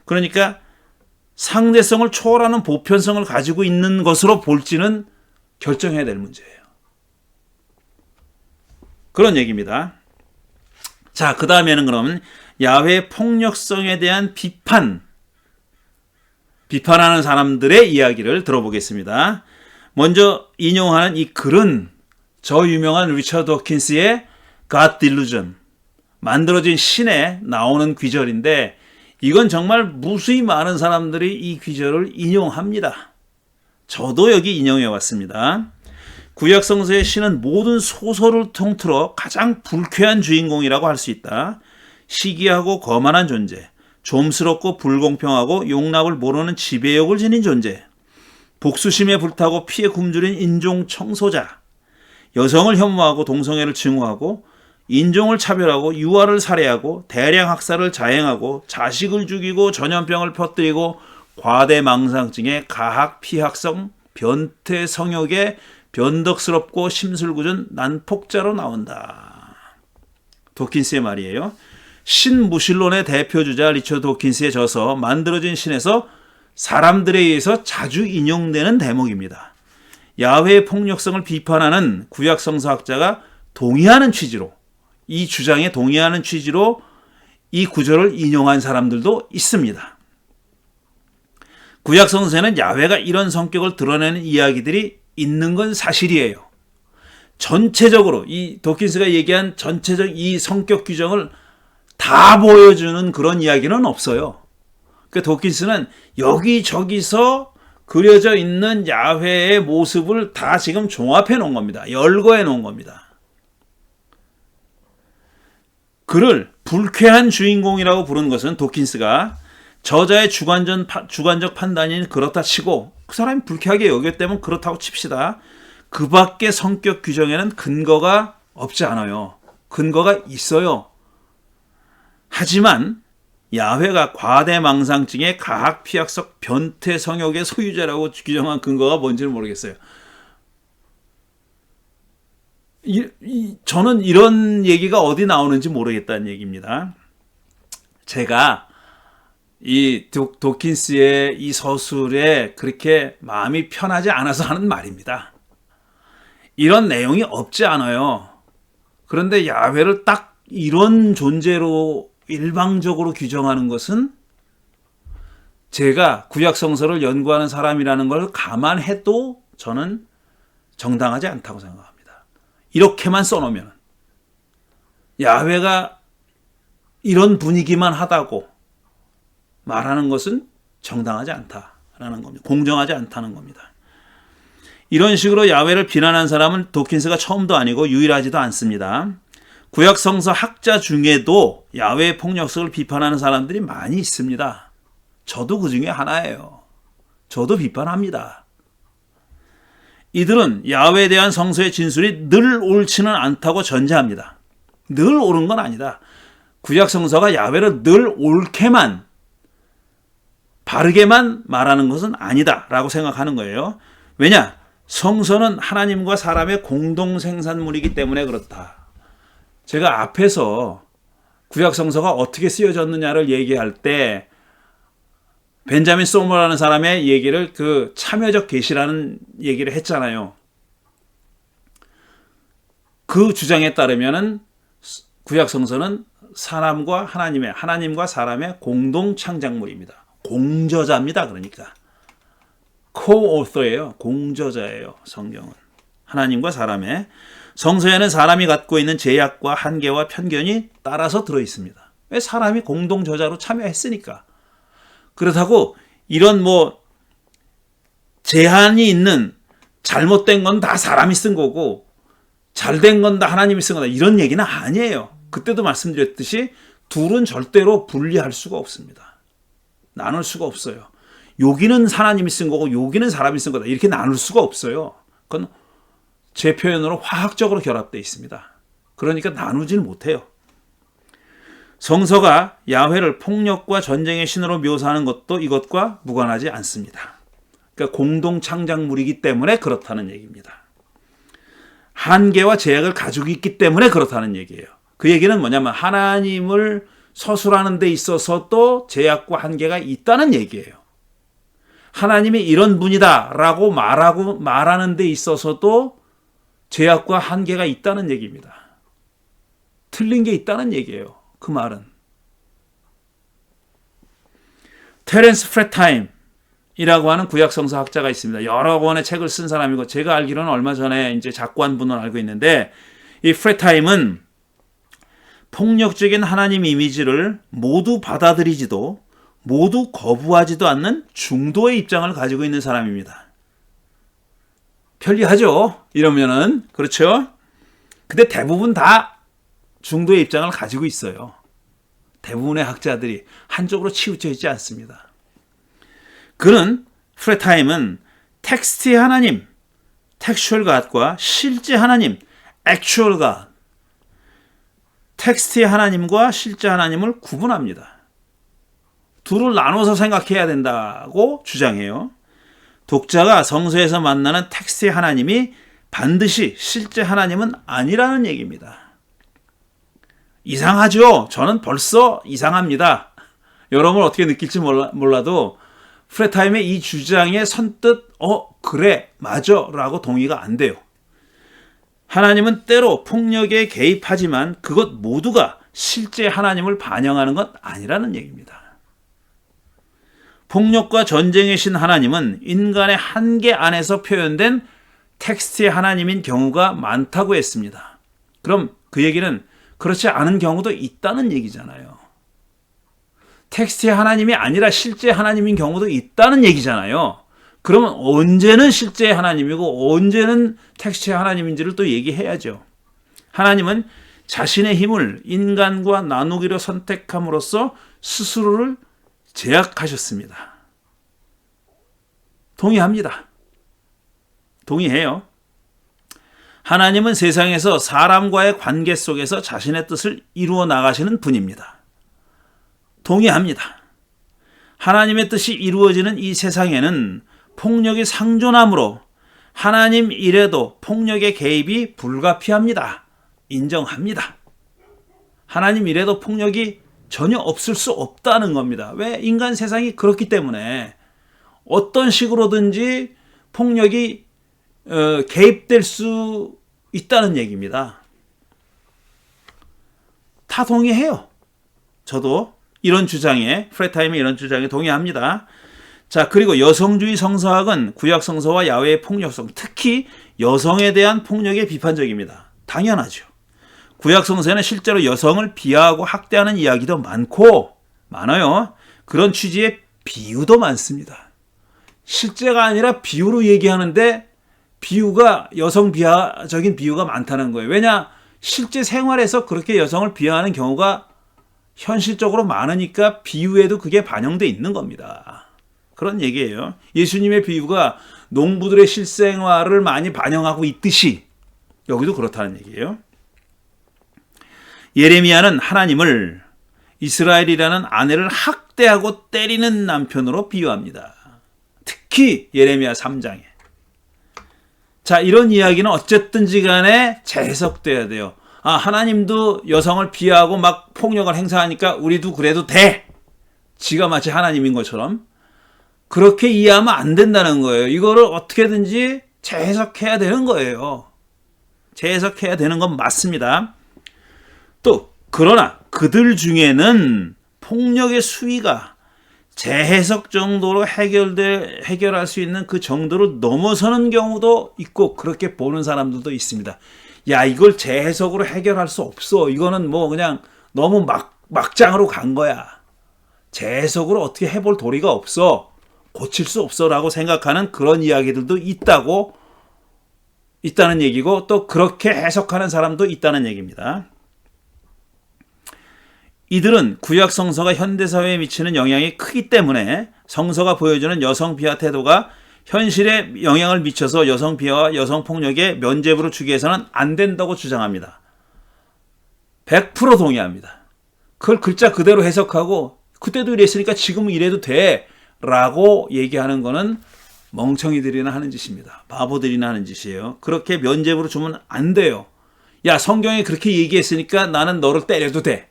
그러니까 상대성을 초월하는 보편성을 가지고 있는 것으로 볼지는 결정해야 될 문제예요. 그런 얘기입니다. 자, 그 다음에는 그러면 야훼 폭력성에 대한 비판하는 사람들의 이야기를 들어보겠습니다. 먼저 인용하는 이 글은 저 유명한 리처드 도킨스의 God Delusion, 만들어진 신에 나오는 귀절인데 이건 정말 무수히 많은 사람들이 이 귀절을 인용합니다. 저도 여기 인용해 왔습니다. 구약 성서의 신은 모든 소설을 통틀어 가장 불쾌한 주인공이라고 할 수 있다. 시기하고 거만한 존재, 좀스럽고 불공평하고 용납을 모르는 지배욕을 지닌 존재, 복수심에 불타고 피에 굶주린 인종 청소자, 여성을 혐오하고 동성애를 증오하고 인종을 차별하고 유아를 살해하고 대량 학살을 자행하고 자식을 죽이고 전염병을 퍼뜨리고 과대망상증에 가학, 피학성, 변태 성욕에 변덕스럽고 심술궂은 난폭자로 나온다. 도킨스의 말이에요. 신무신론의 대표주자 리처드 도킨스의 저서 만들어진 신에서 사람들에 의해서 자주 인용되는 대목입니다. 야훼의 폭력성을 비판하는 구약 성서학자가 동의하는 취지로, 이 주장에 동의하는 취지로 이 구절을 인용한 사람들도 있습니다. 구약 성서에는 야훼가 이런 성격을 드러내는 이야기들이 있는 건 사실이에요. 전체적으로 이 도킨스가 얘기한 전체적 이 성격 규정을 다 보여주는 그런 이야기는 없어요. 그 도킨스는 여기저기서 그려져 있는 야훼의 모습을 다 지금 종합해 놓은 겁니다. 열거해 놓은 겁니다. 그를 불쾌한 주인공이라고 부른 것은 도킨스가 저자의 주관적 판단이 그렇다 치고 그 사람이 불쾌하게 여겼다면 그렇다고 칩시다. 그 밖의 성격 규정에는 근거가 없지 않아요. 근거가 있어요. 하지만 야훼가 과대망상증의 가학, 피학성, 변태 성욕의 소유자라고 규정한 근거가 뭔지는 모르겠어요. 저는 이런 얘기가 어디 나오는지 모르겠다는 얘기입니다. 제가 이 도킨스의 이 서술에 그렇게 마음이 편하지 않아서 하는 말입니다. 이런 내용이 없지 않아요. 그런데 야훼를 딱 이런 존재로 일방적으로 규정하는 것은 제가 구약 성서를 연구하는 사람이라는 걸 감안해도 저는 정당하지 않다고 생각합니다. 이렇게만 써놓으면 야훼가 이런 분위기만 하다고 말하는 것은 정당하지 않다라는 겁니다. 공정하지 않다는 겁니다. 이런 식으로 야훼를 비난한 사람은 도킨스가 처음도 아니고 유일하지도 않습니다. 구약 성서 학자 중에도 야훼의 폭력성을 비판하는 사람들이 많이 있습니다. 저도 그 중에 하나예요. 저도 비판합니다. 이들은 야훼에 대한 성서의 진술이 늘 옳지는 않다고 전제합니다. 늘 옳은 건 아니다. 구약 성서가 야훼를 늘 옳게만 바르게만 말하는 것은 아니다 라고 생각하는 거예요. 왜냐? 성서는 하나님과 사람의 공동 생산물이기 때문에 그렇다. 제가 앞에서 구약 성서가 어떻게 쓰여졌느냐를 얘기할 때 벤자민 소머라는 사람의 얘기를 그 참여적 계시라는 얘기를 했잖아요. 그 주장에 따르면은 구약 성서는 하나님과 사람의 공동 창작물입니다. 공저자입니다. 그러니까 co-author예요. 공저자예요. 성경은. 하나님과 사람의. 성서에는 사람이 갖고 있는 제약과 한계와 편견이 따라서 들어있습니다. 왜? 사람이 공동 저자로 참여했으니까. 그렇다고 이런 제한이 있는 잘못된 건 다 사람이 쓴 거고 잘된 건 다 하나님이 쓴 거다 이런 얘기는 아니에요. 그때도 말씀드렸듯이 둘은 절대로 분리할 수가 없습니다. 나눌 수가 없어요. 여기는 하나님이 쓴 거고 여기는 사람이 쓴 거다 이렇게 나눌 수가 없어요. 그건 제 표현으로 화학적으로 결합되어 있습니다. 그러니까 나누지는 못해요. 성서가 야훼를 폭력과 전쟁의 신으로 묘사하는 것도 이것과 무관하지 않습니다. 그러니까 공동 창작물이기 때문에 그렇다는 얘기입니다. 한계와 제약을 가지고 있기 때문에 그렇다는 얘기예요. 그 얘기는 뭐냐면 하나님을 서술하는 데 있어서도 제약과 한계가 있다는 얘기예요. 하나님이 이런 분이다 라고 말하는 데 있어서도 제약과 한계가 있다는 얘기입니다. 틀린 게 있다는 얘기예요. 그 말은. 테렌스 프레타임이라고 하는 구약성서 학자가 있습니다. 여러 권의 책을 쓴 사람이고 제가 알기로는 얼마 전에 이제 작고한 분을 알고 있는데 이 프레타임은 폭력적인 하나님 이미지를 모두 받아들이지도 모두 거부하지도 않는 중도의 입장을 가지고 있는 사람입니다. 편리하죠? 이러면은. 그렇죠? 근데 대부분 다 중도의 입장을 가지고 있어요. 대부분의 학자들이 한쪽으로 치우쳐 있지 않습니다. 그는 프레타임은 텍스트의 하나님, textual God과 실제 하나님, actual God, 텍스트의 하나님과 실제 하나님을 구분합니다. 둘을 나눠서 생각해야 된다고 주장해요. 독자가 성서에서 만나는 텍스트의 하나님이 반드시 실제 하나님은 아니라는 얘기입니다. 이상하죠? 저는 벌써 이상합니다. 여러분 어떻게 느낄지 몰라도 프레타임의 이 주장에 선뜻 그래 맞아 라고 동의가 안 돼요. 하나님은 때로 폭력에 개입하지만 그것 모두가 실제 하나님을 반영하는 것 아니라는 얘기입니다. 폭력과 전쟁의 신 하나님은 인간의 한계 안에서 표현된 텍스트의 하나님인 경우가 많다고 했습니다. 그럼 그 얘기는 그렇지 않은 경우도 있다는 얘기잖아요. 텍스트의 하나님이 아니라 실제 하나님인 경우도 있다는 얘기잖아요. 그러면 언제는 실제 하나님이고 언제는 텍스트의 하나님인지를 또 얘기해야죠. 하나님은 자신의 힘을 인간과 나누기로 선택함으로써 스스로를 제약하셨습니다. 동의합니다. 동의해요. 하나님은 세상에서 사람과의 관계 속에서 자신의 뜻을 이루어 나가시는 분입니다. 동의합니다. 하나님의 뜻이 이루어지는 이 세상에는 폭력이 상존하므로 하나님 이래도 폭력의 개입이 불가피합니다. 인정합니다. 하나님 이래도 폭력이 전혀 없을 수 없다는 겁니다. 왜? 인간 세상이 그렇기 때문에 어떤 식으로든지 폭력이 개입될 수 있다는 얘기입니다. 다 동의해요. 저도 이런 주장에, 프레타임의 이런 주장에 동의합니다. 자, 그리고 여성주의 성서학은 구약 성서와 야훼의 폭력성, 특히 여성에 대한 폭력에 비판적입니다. 당연하죠. 구약 성서에는 실제로 여성을 비하하고 학대하는 이야기도 많아요. 그런 취지의 비유도 많습니다. 실제가 아니라 비유로 얘기하는데 비유가 여성 비하적인 비유가 많다는 거예요. 왜냐? 실제 생활에서 그렇게 여성을 비하하는 경우가 현실적으로 많으니까 비유에도 그게 반영돼 있는 겁니다. 그런 얘기예요. 예수님의 비유가 농부들의 실생활을 많이 반영하고 있듯이 여기도 그렇다는 얘기예요. 예레미야는 하나님을 이스라엘이라는 아내를 학대하고 때리는 남편으로 비유합니다. 특히 예레미야 3장에. 자, 이런 이야기는 어쨌든지 간에 재해석돼야 돼요. 아, 하나님도 여성을 비하하고 막 폭력을 행사하니까 우리도 그래도 돼. 지가 마치 하나님인 것처럼. 그렇게 이해하면 안 된다는 거예요. 이거를 어떻게든지 재해석해야 되는 거예요. 재해석해야 되는 건 맞습니다. 또 그러나 그들 중에는 폭력의 수위가 재해석 정도로 해결할 수 있는 그 정도로 넘어서는 경우도 있고 그렇게 보는 사람들도 있습니다. 야, 이걸 재해석으로 해결할 수 없어. 이거는 뭐 그냥 너무 막장으로 간 거야. 재해석으로 어떻게 해볼 도리가 없어. 고칠 수 없어라고 생각하는 그런 이야기들도 있다는 얘기고 또 그렇게 해석하는 사람도 있다는 얘기입니다. 이들은 구약 성서가 현대사회에 미치는 영향이 크기 때문에 성서가 보여주는 여성 비하 태도가 현실에 영향을 미쳐서 여성 비하와 여성 폭력에 면죄부를 주기 위해서는 안 된다고 주장합니다. 100% 동의합니다. 그걸 글자 그대로 해석하고 그때도 이랬으니까 지금은 이래도 돼 라고 얘기하는 거는 멍청이들이나 하는 짓입니다. 바보들이나 하는 짓이에요. 그렇게 면죄부를 주면 안 돼요. 야, 성경에 그렇게 얘기했으니까 나는 너를 때려도 돼.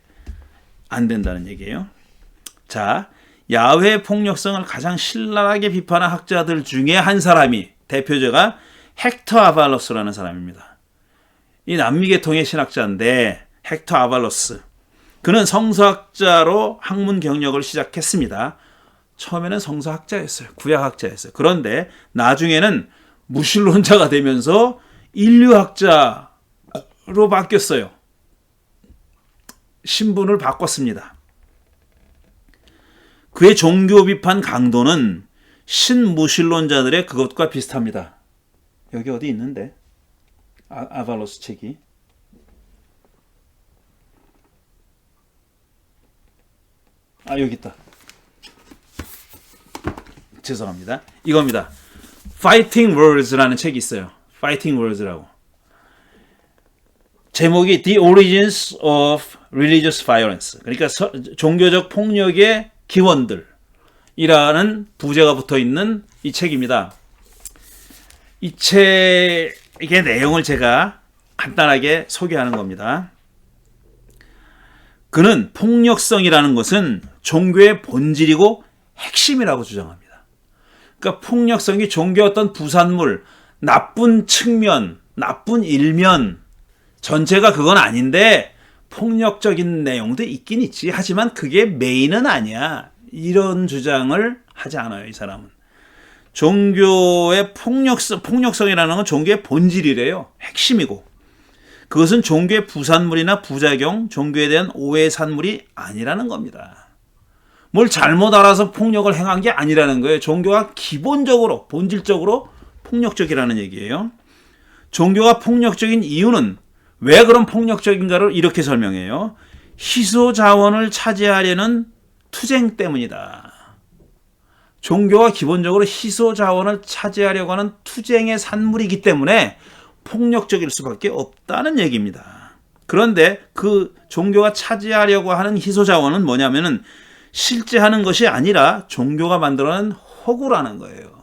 안 된다는 얘기예요. 자, 야훼 폭력성을 가장 신랄하게 비판한 학자들 중에 한 사람이 대표자가 헥터 아발로스라는 사람입니다. 이 남미계통의 신학자인데 헥터 아발로스. 그는 성서학자로 학문 경력을 시작했습니다. 처음에는 성서학자였어요. 구약학자였어요. 그런데 나중에는 무신론자가 되면서 인류학자로 바뀌었어요. 신분을 바꿨습니다. 그의 종교 비판 강도는 신무신론자들의 그것과 비슷합니다. 여기 어디 있는데? 아발로스 책이. 여기 있다. 죄송합니다. 이겁니다. Fighting Words라는 책이 있어요. Fighting Words라고. 제목이 The Origins of Religious Violence. 그러니까 종교적 폭력의 기원들이라는 부제가 붙어 있는 이 책입니다. 이 책의 내용을 제가 간단하게 소개하는 겁니다. 그는 폭력성이라는 것은 종교의 본질이고 핵심이라고 주장합니다. 그러니까 폭력성이 종교의 어떤 부산물, 나쁜 측면, 나쁜 일면 전체가 그건 아닌데 폭력적인 내용도 있긴 있지. 하지만 그게 메인은 아니야. 이런 주장을 하지 않아요, 이 사람은. 종교의 폭력성이라는 건 종교의 본질이래요. 핵심이고. 그것은 종교의 부산물이나 부작용, 종교에 대한 오해의 산물이 아니라는 겁니다. 뭘 잘못 알아서 폭력을 행한 게 아니라는 거예요. 종교가 기본적으로, 본질적으로 폭력적이라는 얘기예요. 종교가 폭력적인 이유는 왜 그런 폭력적인가를 이렇게 설명해요. 희소 자원을 차지하려는 투쟁 때문이다. 종교가 기본적으로 희소 자원을 차지하려고 하는 투쟁의 산물이기 때문에 폭력적일 수밖에 없다는 얘기입니다. 그런데 그 종교가 차지하려고 하는 희소 자원은 뭐냐면은 실제 하는 것이 아니라 종교가 만들어낸 허구라는 거예요.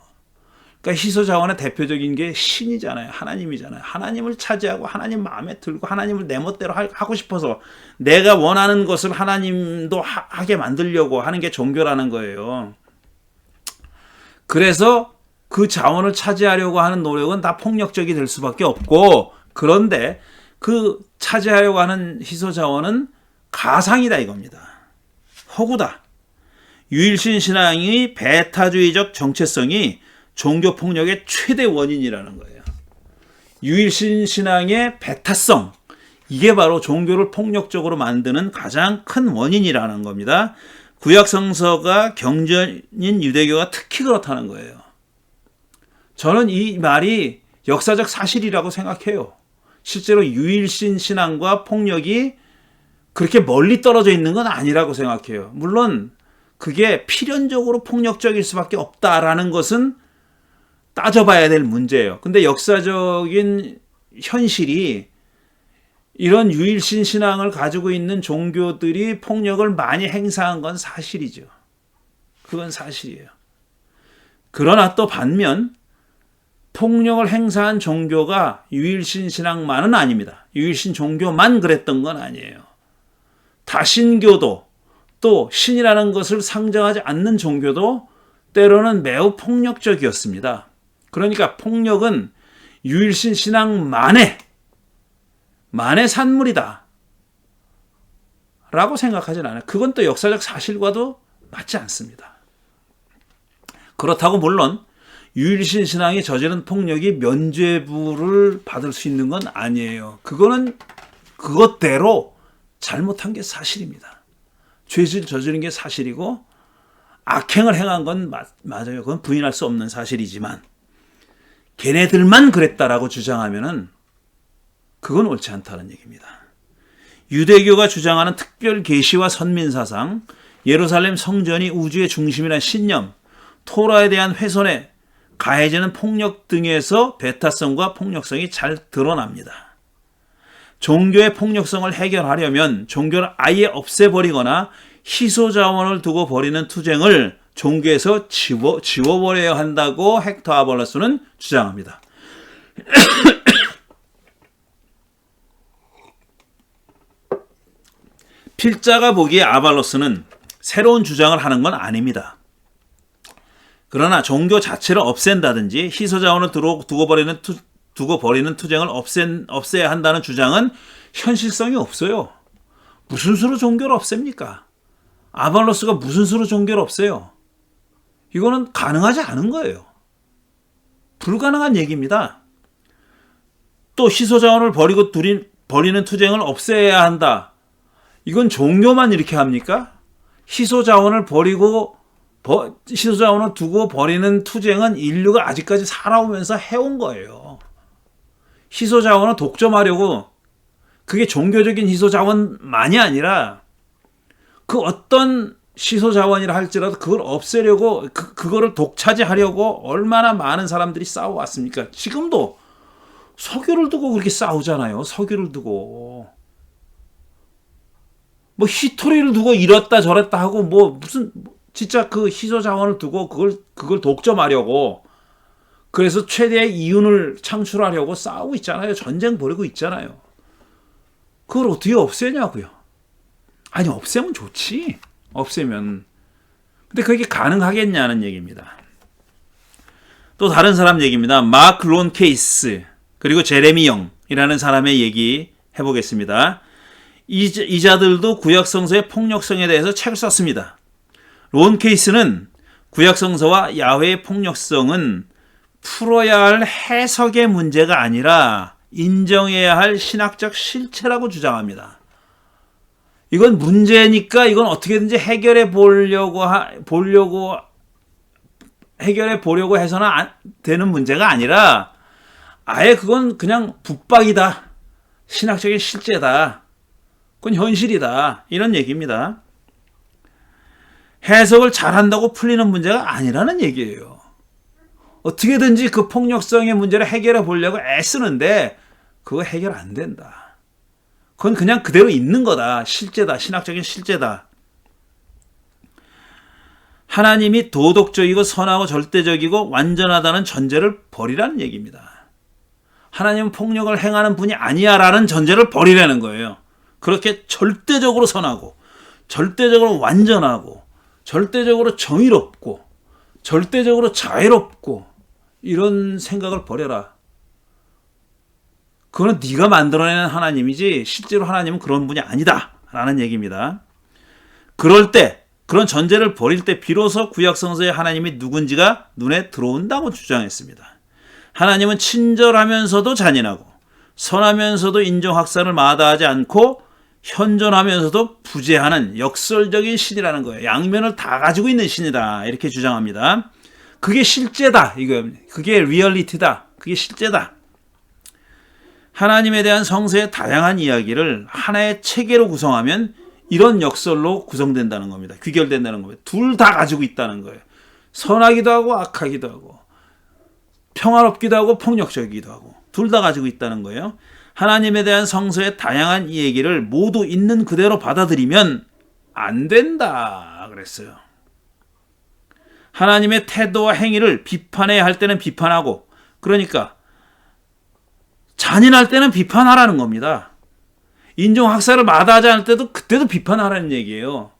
그러니까 희소 자원의 대표적인 게 신이잖아요. 하나님이잖아요. 하나님을 차지하고 하나님 마음에 들고 하나님을 내 멋대로 하고 싶어서 내가 원하는 것을 하나님도 하게 만들려고 하는 게 종교라는 거예요. 그래서 그 자원을 차지하려고 하는 노력은 다 폭력적이 될 수밖에 없고, 그런데 그 차지하려고 하는 희소 자원은 가상이다 이겁니다. 허구다. 유일신 신앙이 배타주의적 정체성이 종교 폭력의 최대 원인이라는 거예요. 유일신 신앙의 배타성, 이게 바로 종교를 폭력적으로 만드는 가장 큰 원인이라는 겁니다. 구약 성서가 경전인 유대교가 특히 그렇다는 거예요. 저는 이 말이 역사적 사실이라고 생각해요. 실제로 유일신 신앙과 폭력이 그렇게 멀리 떨어져 있는 건 아니라고 생각해요. 물론 그게 필연적으로 폭력적일 수밖에 없다라는 것은 따져봐야 될 문제예요. 근데 역사적인 현실이 이런 유일신 신앙을 가지고 있는 종교들이 폭력을 많이 행사한 건 사실이죠. 그건 사실이에요. 그러나 또 반면 폭력을 행사한 종교가 유일신 신앙만은 아닙니다. 유일신 종교만 그랬던 건 아니에요. 다신교도 또 신이라는 것을 상정하지 않는 종교도 때로는 매우 폭력적이었습니다. 그러니까 폭력은 유일신 신앙만의 산물이다 라고 생각하진 않아요. 그건 또 역사적 사실과도 맞지 않습니다. 그렇다고 물론 유일신 신앙이 저지른 폭력이 면죄부를 받을 수 있는 건 아니에요. 그거는 그것대로 잘못한 게 사실입니다. 죄를 저지른 게 사실이고 악행을 행한 건 맞아요. 그건 부인할 수 없는 사실이지만 걔네들만 그랬다라고 주장하면은 그건 옳지 않다는 얘기입니다. 유대교가 주장하는 특별 계시와 선민 사상, 예루살렘 성전이 우주의 중심이라는 신념, 토라에 대한 훼손에 가해지는 폭력 등에서 배타성과 폭력성이 잘 드러납니다. 종교의 폭력성을 해결하려면 종교를 아예 없애버리거나 희소 자원을 두고 벌이는 투쟁을 종교에서 지워버려야 한다고 헥터 아발로스는 주장합니다. 필자가 보기에 아발로스는 새로운 주장을 하는 건 아닙니다. 그러나 종교 자체를 없앤다든지 희소 자원을 두고 버리는 투쟁을 없애야 한다는 주장은 현실성이 없어요. 무슨 수로 종교를 없앱니까? 아발로스가 무슨 수로 종교를 없애요? 이거는 가능하지 않은 거예요. 불가능한 얘기입니다. 또 희소 자원을 버리는 투쟁을 없애야 한다. 이건 종교만 이렇게 합니까? 희소 자원을 두고 버리는 투쟁은 인류가 아직까지 살아오면서 해온 거예요. 희소 자원을 독점하려고 그게 종교적인 희소 자원만이 아니라 그 어떤 희소 자원이라 할지라도 그걸 없애려고 그거를 독차지하려고 얼마나 많은 사람들이 싸워왔습니까? 지금도 석유를 두고 그렇게 싸우잖아요. 석유를 두고. 뭐 히토리를 두고 이랬다 저랬다 하고 무슨 진짜 그 희소 자원을 두고 그걸 독점하려고 그래서 최대의 이윤을 창출하려고 싸우고 있잖아요. 전쟁 벌이고 있잖아요. 그걸 어떻게 없애냐고요. 아니 없애면 좋지. 없애면. 근데 그게 가능하겠냐는 얘기입니다. 또 다른 사람 얘기입니다. 마크 론케이스 그리고 제레미 영이라는 사람의 얘기 해보겠습니다. 이 자들도 구약성서의 폭력성에 대해서 책을 썼습니다. 론케이스는 구약성서와 야훼의 폭력성은 풀어야 할 해석의 문제가 아니라 인정해야 할 신학적 실체라고 주장합니다. 이건 문제니까 이건 어떻게든지 해결해 보려고 해서는 되는 문제가 아니라 아예 그건 그냥 붙박이다. 신학적인 실제다. 그건 현실이다. 이런 얘기입니다. 해석을 잘한다고 풀리는 문제가 아니라는 얘기예요. 어떻게든지 그 폭력성의 문제를 해결해 보려고 애쓰는데 그거 해결 안 된다. 그건 그냥 그대로 있는 거다. 실제다. 신학적인 실제다. 하나님이 도덕적이고 선하고 절대적이고 완전하다는 전제를 버리라는 얘기입니다. 하나님은 폭력을 행하는 분이 아니야라는 전제를 버리라는 거예요. 그렇게 절대적으로 선하고 절대적으로 완전하고 절대적으로 정의롭고 절대적으로 자유롭고 이런 생각을 버려라. 그거는 네가 만들어내는 하나님이지 실제로 하나님은 그런 분이 아니다 라는 얘기입니다. 그럴 때 그런 전제를 버릴 때 비로소 구약성서의 하나님이 누군지가 눈에 들어온다고 주장했습니다. 하나님은 친절하면서도 잔인하고 선하면서도 인종학살을 마다하지 않고 현존하면서도 부재하는 역설적인 신이라는 거예요. 양면을 다 가지고 있는 신이다 이렇게 주장합니다. 그게 실제다. 그게 리얼리티다. 그게 실제다. 하나님에 대한 성서의 다양한 이야기를 하나의 체계로 구성하면 이런 역설로 구성된다는 겁니다. 귀결된다는 겁니다. 둘 다 가지고 있다는 거예요. 선하기도 하고 악하기도 하고 평화롭기도 하고 폭력적이기도 하고 둘 다 가지고 있다는 거예요. 하나님에 대한 성서의 다양한 이야기를 모두 있는 그대로 받아들이면 안 된다 그랬어요. 하나님의 태도와 행위를 비판해야 할 때는 비판하고, 그러니까 잔인할 때는 비판하라는 겁니다. 인종학살을 마다하지 않을 때도 그때도 비판하라는 얘기예요.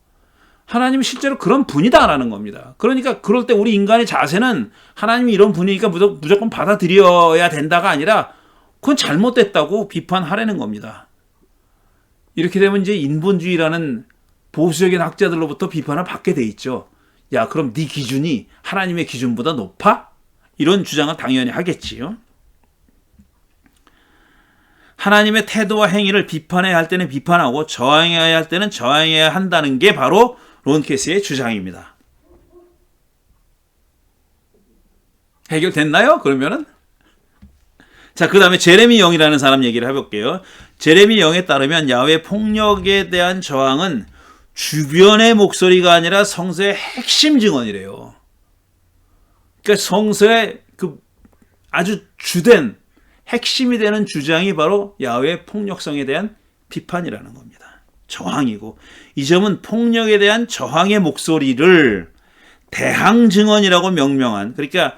하나님이 실제로 그런 분이다라는 겁니다. 그러니까 그럴 때 우리 인간의 자세는 하나님이 이런 분이니까 무조건 받아들여야 된다가 아니라 그건 잘못됐다고 비판하라는 겁니다. 이렇게 되면 이제 인본주의라는 보수적인 학자들로부터 비판을 받게 돼 있죠. 야, 그럼 네 기준이 하나님의 기준보다 높아? 이런 주장을 당연히 하겠지요. 하나님의 태도와 행위를 비판해야 할 때는 비판하고 저항해야 할 때는 저항해야 한다는 게 바로 론케스의 주장입니다. 해결됐나요? 그러면은? 자, 그 다음에 제레미 영이라는 사람 얘기를 해볼게요. 제레미 영에 따르면 야훼 폭력에 대한 저항은 주변의 목소리가 아니라 성서의 핵심 증언이래요. 그러니까 성서의 그 아주 주된 핵심이 되는 주장이 바로 야훼의 폭력성에 대한 비판이라는 겁니다. 저항이고, 이 점은 폭력에 대한 저항의 목소리를 대항 증언이라고 명명한, 그러니까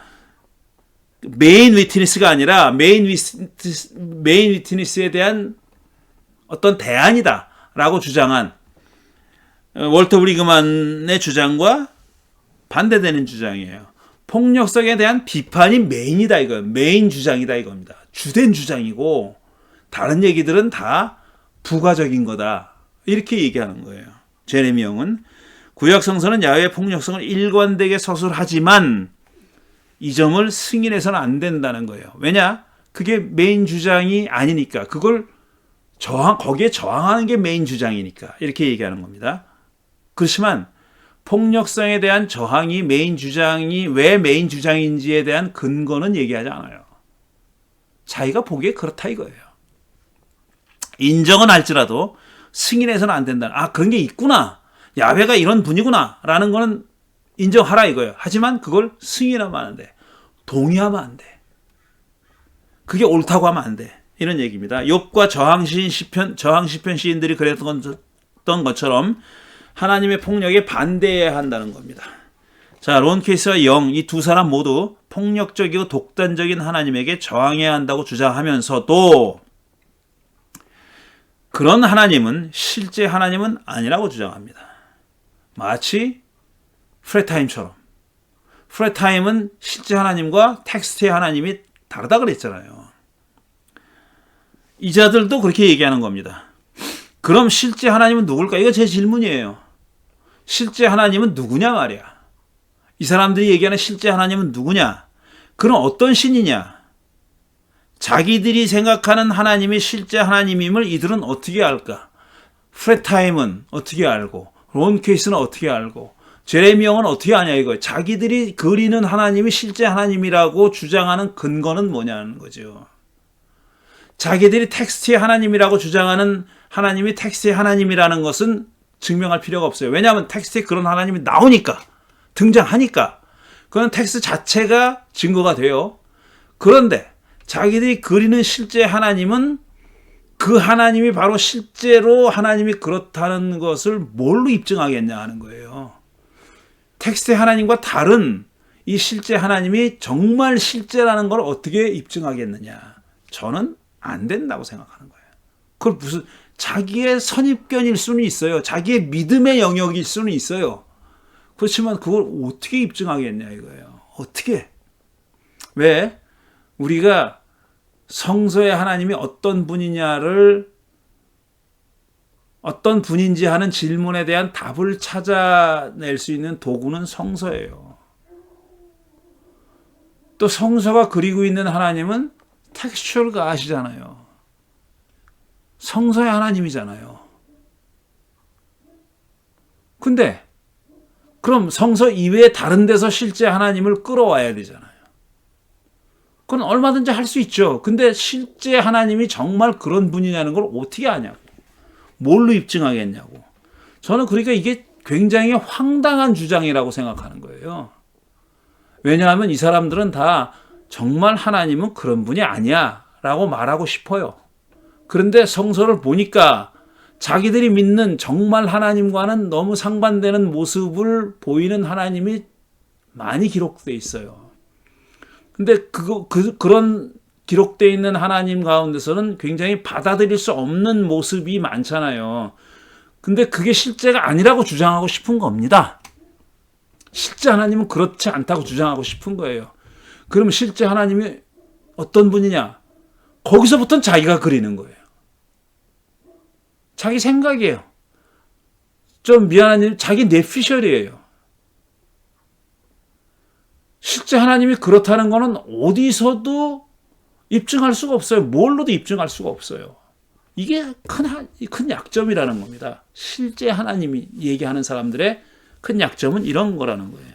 메인 위트니스가 아니라 메인 위트니스에 대한 어떤 대안이다라고 주장한 월터 브리그만의 주장과 반대되는 주장이에요. 폭력성에 대한 비판이 메인이다 이거예요. 메인 주장이다 이겁니다. 주된 주장이고 다른 얘기들은 다 부가적인 거다. 이렇게 얘기하는 거예요. 제레미 영은 구약 성서는 야훼의 폭력성을 일관되게 서술하지만 이 점을 승인해서는 안 된다는 거예요. 왜냐? 그게 메인 주장이 아니니까. 그걸 거기에 저항하는 게 메인 주장이니까. 이렇게 얘기하는 겁니다. 그렇지만 폭력성에 대한 저항이 메인 주장이 왜 메인 주장인지에 대한 근거는 얘기하지 않아요. 자기가 보기에 그렇다 이거예요. 인정은 할지라도 승인해서는 안 된다. 아, 그런 게 있구나. 야훼가 이런 분이구나. 라는 거는 인정하라 이거예요. 하지만 그걸 승인하면 안 돼. 동의하면 안 돼. 그게 옳다고 하면 안 돼. 이런 얘기입니다. 욥과 저항시편 시인들이 그랬던 것처럼 하나님의 폭력에 반대해야 한다는 겁니다. 자, 론케이스와 영, 이 두 사람 모두 폭력적이고 독단적인 하나님에게 저항해야 한다고 주장하면서도 그런 하나님은 실제 하나님은 아니라고 주장합니다. 마치 프레타임처럼. 프레타임은 실제 하나님과 텍스트의 하나님이 다르다 그랬잖아요. 이 자들도 그렇게 얘기하는 겁니다. 그럼 실제 하나님은 누굴까? 이거 제 질문이에요. 실제 하나님은 누구냐 말이야. 이 사람들이 얘기하는 실제 하나님은 누구냐? 그럼 어떤 신이냐? 자기들이 생각하는 하나님이 실제 하나님임을 이들은 어떻게 알까? 프레타임은 어떻게 알고, 론케이스는 어떻게 알고, 제레미 영은 어떻게 아냐 이거예요. 자기들이 그리는 하나님이 실제 하나님이라고 주장하는 근거는 뭐냐는 거죠. 자기들이 텍스트의 하나님이라고 주장하는 하나님이 텍스트의 하나님이라는 것은 증명할 필요가 없어요. 왜냐하면 텍스트에 그런 하나님이 나오니까, 등장하니까 그건 텍스트 자체가 증거가 돼요. 그런데 자기들이 그리는 실제 하나님은 그 하나님이 바로 실제로 하나님이 그렇다는 것을 뭘로 입증하겠냐 하는 거예요. 텍스트의 하나님과 다른 이 실제 하나님이 정말 실제라는 걸 어떻게 입증하겠느냐. 저는 안 된다고 생각하는 거예요. 그걸 무슨 자기의 선입견일 수는 있어요. 자기의 믿음의 영역일 수는 있어요. 그렇지만 그걸 어떻게 입증하겠냐 이거예요. 어떻게? 왜? 우리가 성서의 하나님이 어떤 분이냐를 어떤 분인지 하는 질문에 대한 답을 찾아낼 수 있는 도구는 성서예요. 또 성서가 그리고 있는 하나님은 텍스처얼 가시잖아요. 성서의 하나님이잖아요. 근데 그럼 성서 이외에 다른 데서 실제 하나님을 끌어와야 되잖아요. 그건 얼마든지 할 수 있죠. 근데 실제 하나님이 정말 그런 분이냐는 걸 어떻게 아냐고. 뭘로 입증하겠냐고. 저는 그러니까 이게 굉장히 황당한 주장이라고 생각하는 거예요. 왜냐하면 이 사람들은 다 정말 하나님은 그런 분이 아니야 라고 말하고 싶어요. 그런데 성서를 보니까 자기들이 믿는 정말 하나님과는 너무 상반되는 모습을 보이는 하나님이 많이 기록되어 있어요. 근데 그런 기록되어 있는 하나님 가운데서는 굉장히 받아들일 수 없는 모습이 많잖아요. 근데 그게 실제가 아니라고 주장하고 싶은 겁니다. 실제 하나님은 그렇지 않다고 주장하고 싶은 거예요. 그럼 실제 하나님이 어떤 분이냐? 거기서부터는 자기가 그리는 거예요. 자기 생각이에요. 좀 미안한 일, 자기 뇌피셜이에요. 실제 하나님이 그렇다는 거는 어디서도 입증할 수가 없어요. 뭘로도 입증할 수가 없어요. 이게 큰 약점이라는 겁니다. 실제 하나님이 얘기하는 사람들의 큰 약점은 이런 거라는 거예요.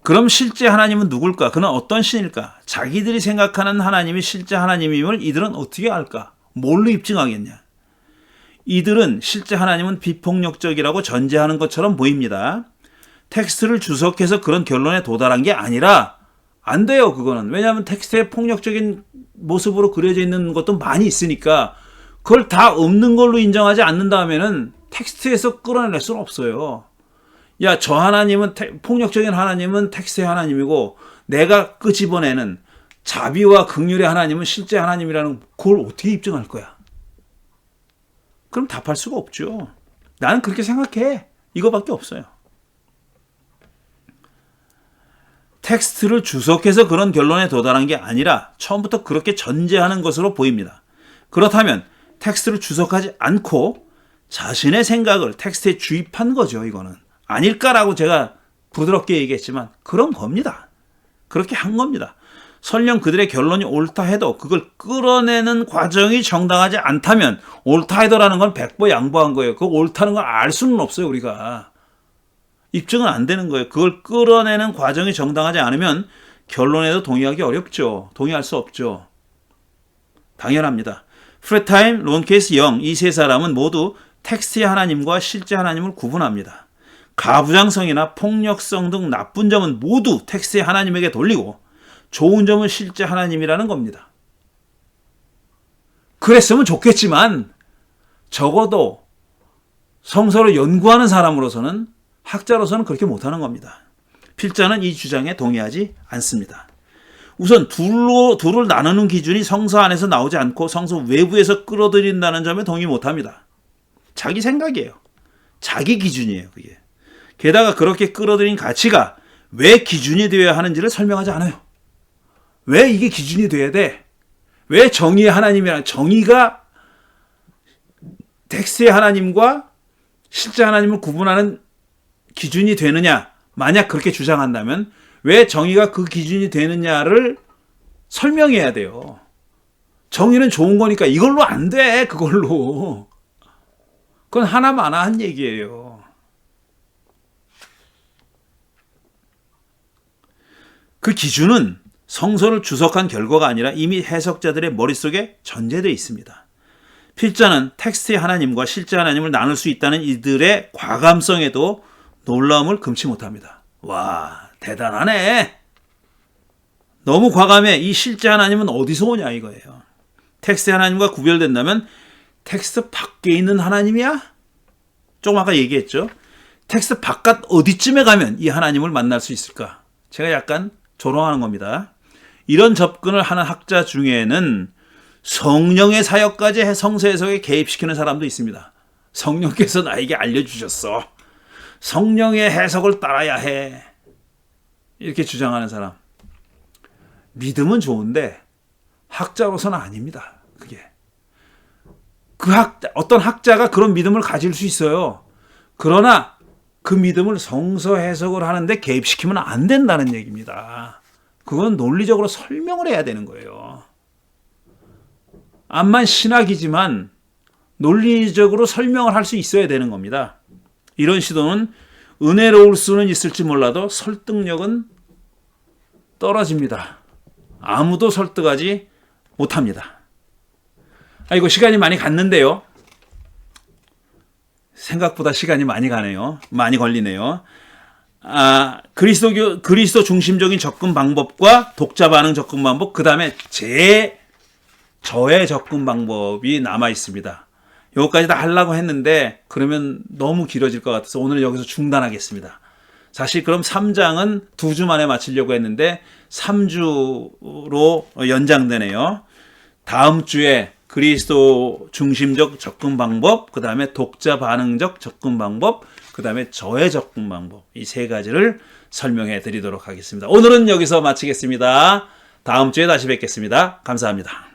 그럼 실제 하나님은 누굴까? 그는 어떤 신일까? 자기들이 생각하는 하나님이 실제 하나님임을 이들은 어떻게 알까? 뭘로 입증하겠냐? 이들은 실제 하나님은 비폭력적이라고 전제하는 것처럼 보입니다. 텍스트를 주석해서 그런 결론에 도달한 게 아니라 안 돼요, 그거는. 왜냐하면 텍스트에 폭력적인 모습으로 그려져 있는 것도 많이 있으니까 그걸 다 없는 걸로 인정하지 않는다면은 텍스트에서 끌어낼 수는 없어요. 야, 저 하나님은 폭력적인 하나님은 텍스트의 하나님이고 내가 끄집어내는 자비와 긍휼의 하나님은 실제 하나님이라는 그걸 어떻게 입증할 거야? 그럼 답할 수가 없죠. 나는 그렇게 생각해. 이거밖에 없어요. 텍스트를 주석해서 그런 결론에 도달한 게 아니라 처음부터 그렇게 전제하는 것으로 보입니다. 그렇다면 텍스트를 주석하지 않고 자신의 생각을 텍스트에 주입한 거죠. 이거는 아닐까라고 제가 부드럽게 얘기했지만 그런 겁니다. 그렇게 한 겁니다. 설령 그들의 결론이 옳다 해도 그걸 끌어내는 과정이 정당하지 않다면 옳다 해도라는 건 백보양보한 거예요. 그거 옳다는 걸 알 수는 없어요. 우리가. 입증은 안 되는 거예요. 그걸 끌어내는 과정이 정당하지 않으면 결론에도 동의하기 어렵죠. 동의할 수 없죠. 당연합니다. 프레타임, 론케이스, 영 이 세 사람은 모두 텍스트의 하나님과 실제 하나님을 구분합니다. 가부장성이나 폭력성 등 나쁜 점은 모두 텍스트의 하나님에게 돌리고 좋은 점은 실제 하나님이라는 겁니다. 그랬으면 좋겠지만 적어도 성서를 연구하는 사람으로서는 학자로서는 그렇게 못하는 겁니다. 필자는 이 주장에 동의하지 않습니다. 우선 둘을 나누는 기준이 성서 안에서 나오지 않고 성서 외부에서 끌어들인다는 점에 동의 못합니다. 자기 생각이에요. 자기 기준이에요. 그게. 게다가 그렇게 끌어들인 가치가 왜 기준이 되어야 하는지를 설명하지 않아요. 왜 이게 기준이 돼야 돼? 왜 정의의 하나님이란 정의가 텍스트의 하나님과 실제 하나님을 구분하는 기준이 되느냐? 만약 그렇게 주장한다면 왜 정의가 그 기준이 되느냐를 설명해야 돼요. 정의는 좋은 거니까 이걸로 안 돼. 그걸로. 그건 하나마나한 얘기예요. 그 기준은 성서를 주석한 결과가 아니라 이미 해석자들의 머릿속에 전제되어 있습니다. 필자는 텍스트의 하나님과 실제 하나님을 나눌 수 있다는 이들의 과감성에도 놀라움을 금치 못합니다. 와, 대단하네. 너무 과감해. 이 실제 하나님은 어디서 오냐 이거예요. 텍스트의 하나님과 구별된다면 텍스트 밖에 있는 하나님이야? 조금 아까 얘기했죠. 텍스트 바깥 어디쯤에 가면 이 하나님을 만날 수 있을까? 제가 약간 조롱하는 겁니다. 이런 접근을 하는 학자 중에는 성령의 사역까지 성서 해석에 개입시키는 사람도 있습니다. 성령께서 나에게 알려주셨어. 성령의 해석을 따라야 해. 이렇게 주장하는 사람. 믿음은 좋은데 학자로서는 아닙니다. 그게. 어떤 학자가 그런 믿음을 가질 수 있어요. 그러나 그 믿음을 성서 해석을 하는데 개입시키면 안 된다는 얘기입니다. 그건 논리적으로 설명을 해야 되는 거예요. 암만 신학이지만 논리적으로 설명을 할 수 있어야 되는 겁니다. 이런 시도는 은혜로울 수는 있을지 몰라도 설득력은 떨어집니다. 아무도 설득하지 못합니다. 아이고, 시간이 많이 갔는데요. 생각보다 시간이 많이 가네요. 많이 걸리네요. 그리스도 중심적인 접근 방법과 독자 반응 접근 방법, 그 다음에 저의 접근 방법이 남아 있습니다. 요거까지 다 하려고 했는데 그러면 너무 길어질 것 같아서 오늘 여기서 중단하겠습니다. 사실 그럼 3장은 2주 만에 마치려고 했는데 3주로 연장되네요. 다음 주에 그리스도 중심적 접근 방법, 그 다음에 독자 반응적 접근 방법, 그 다음에 저의 접근 방법, 이 세 가지를 설명해 드리도록 하겠습니다. 오늘은 여기서 마치겠습니다. 다음 주에 다시 뵙겠습니다. 감사합니다.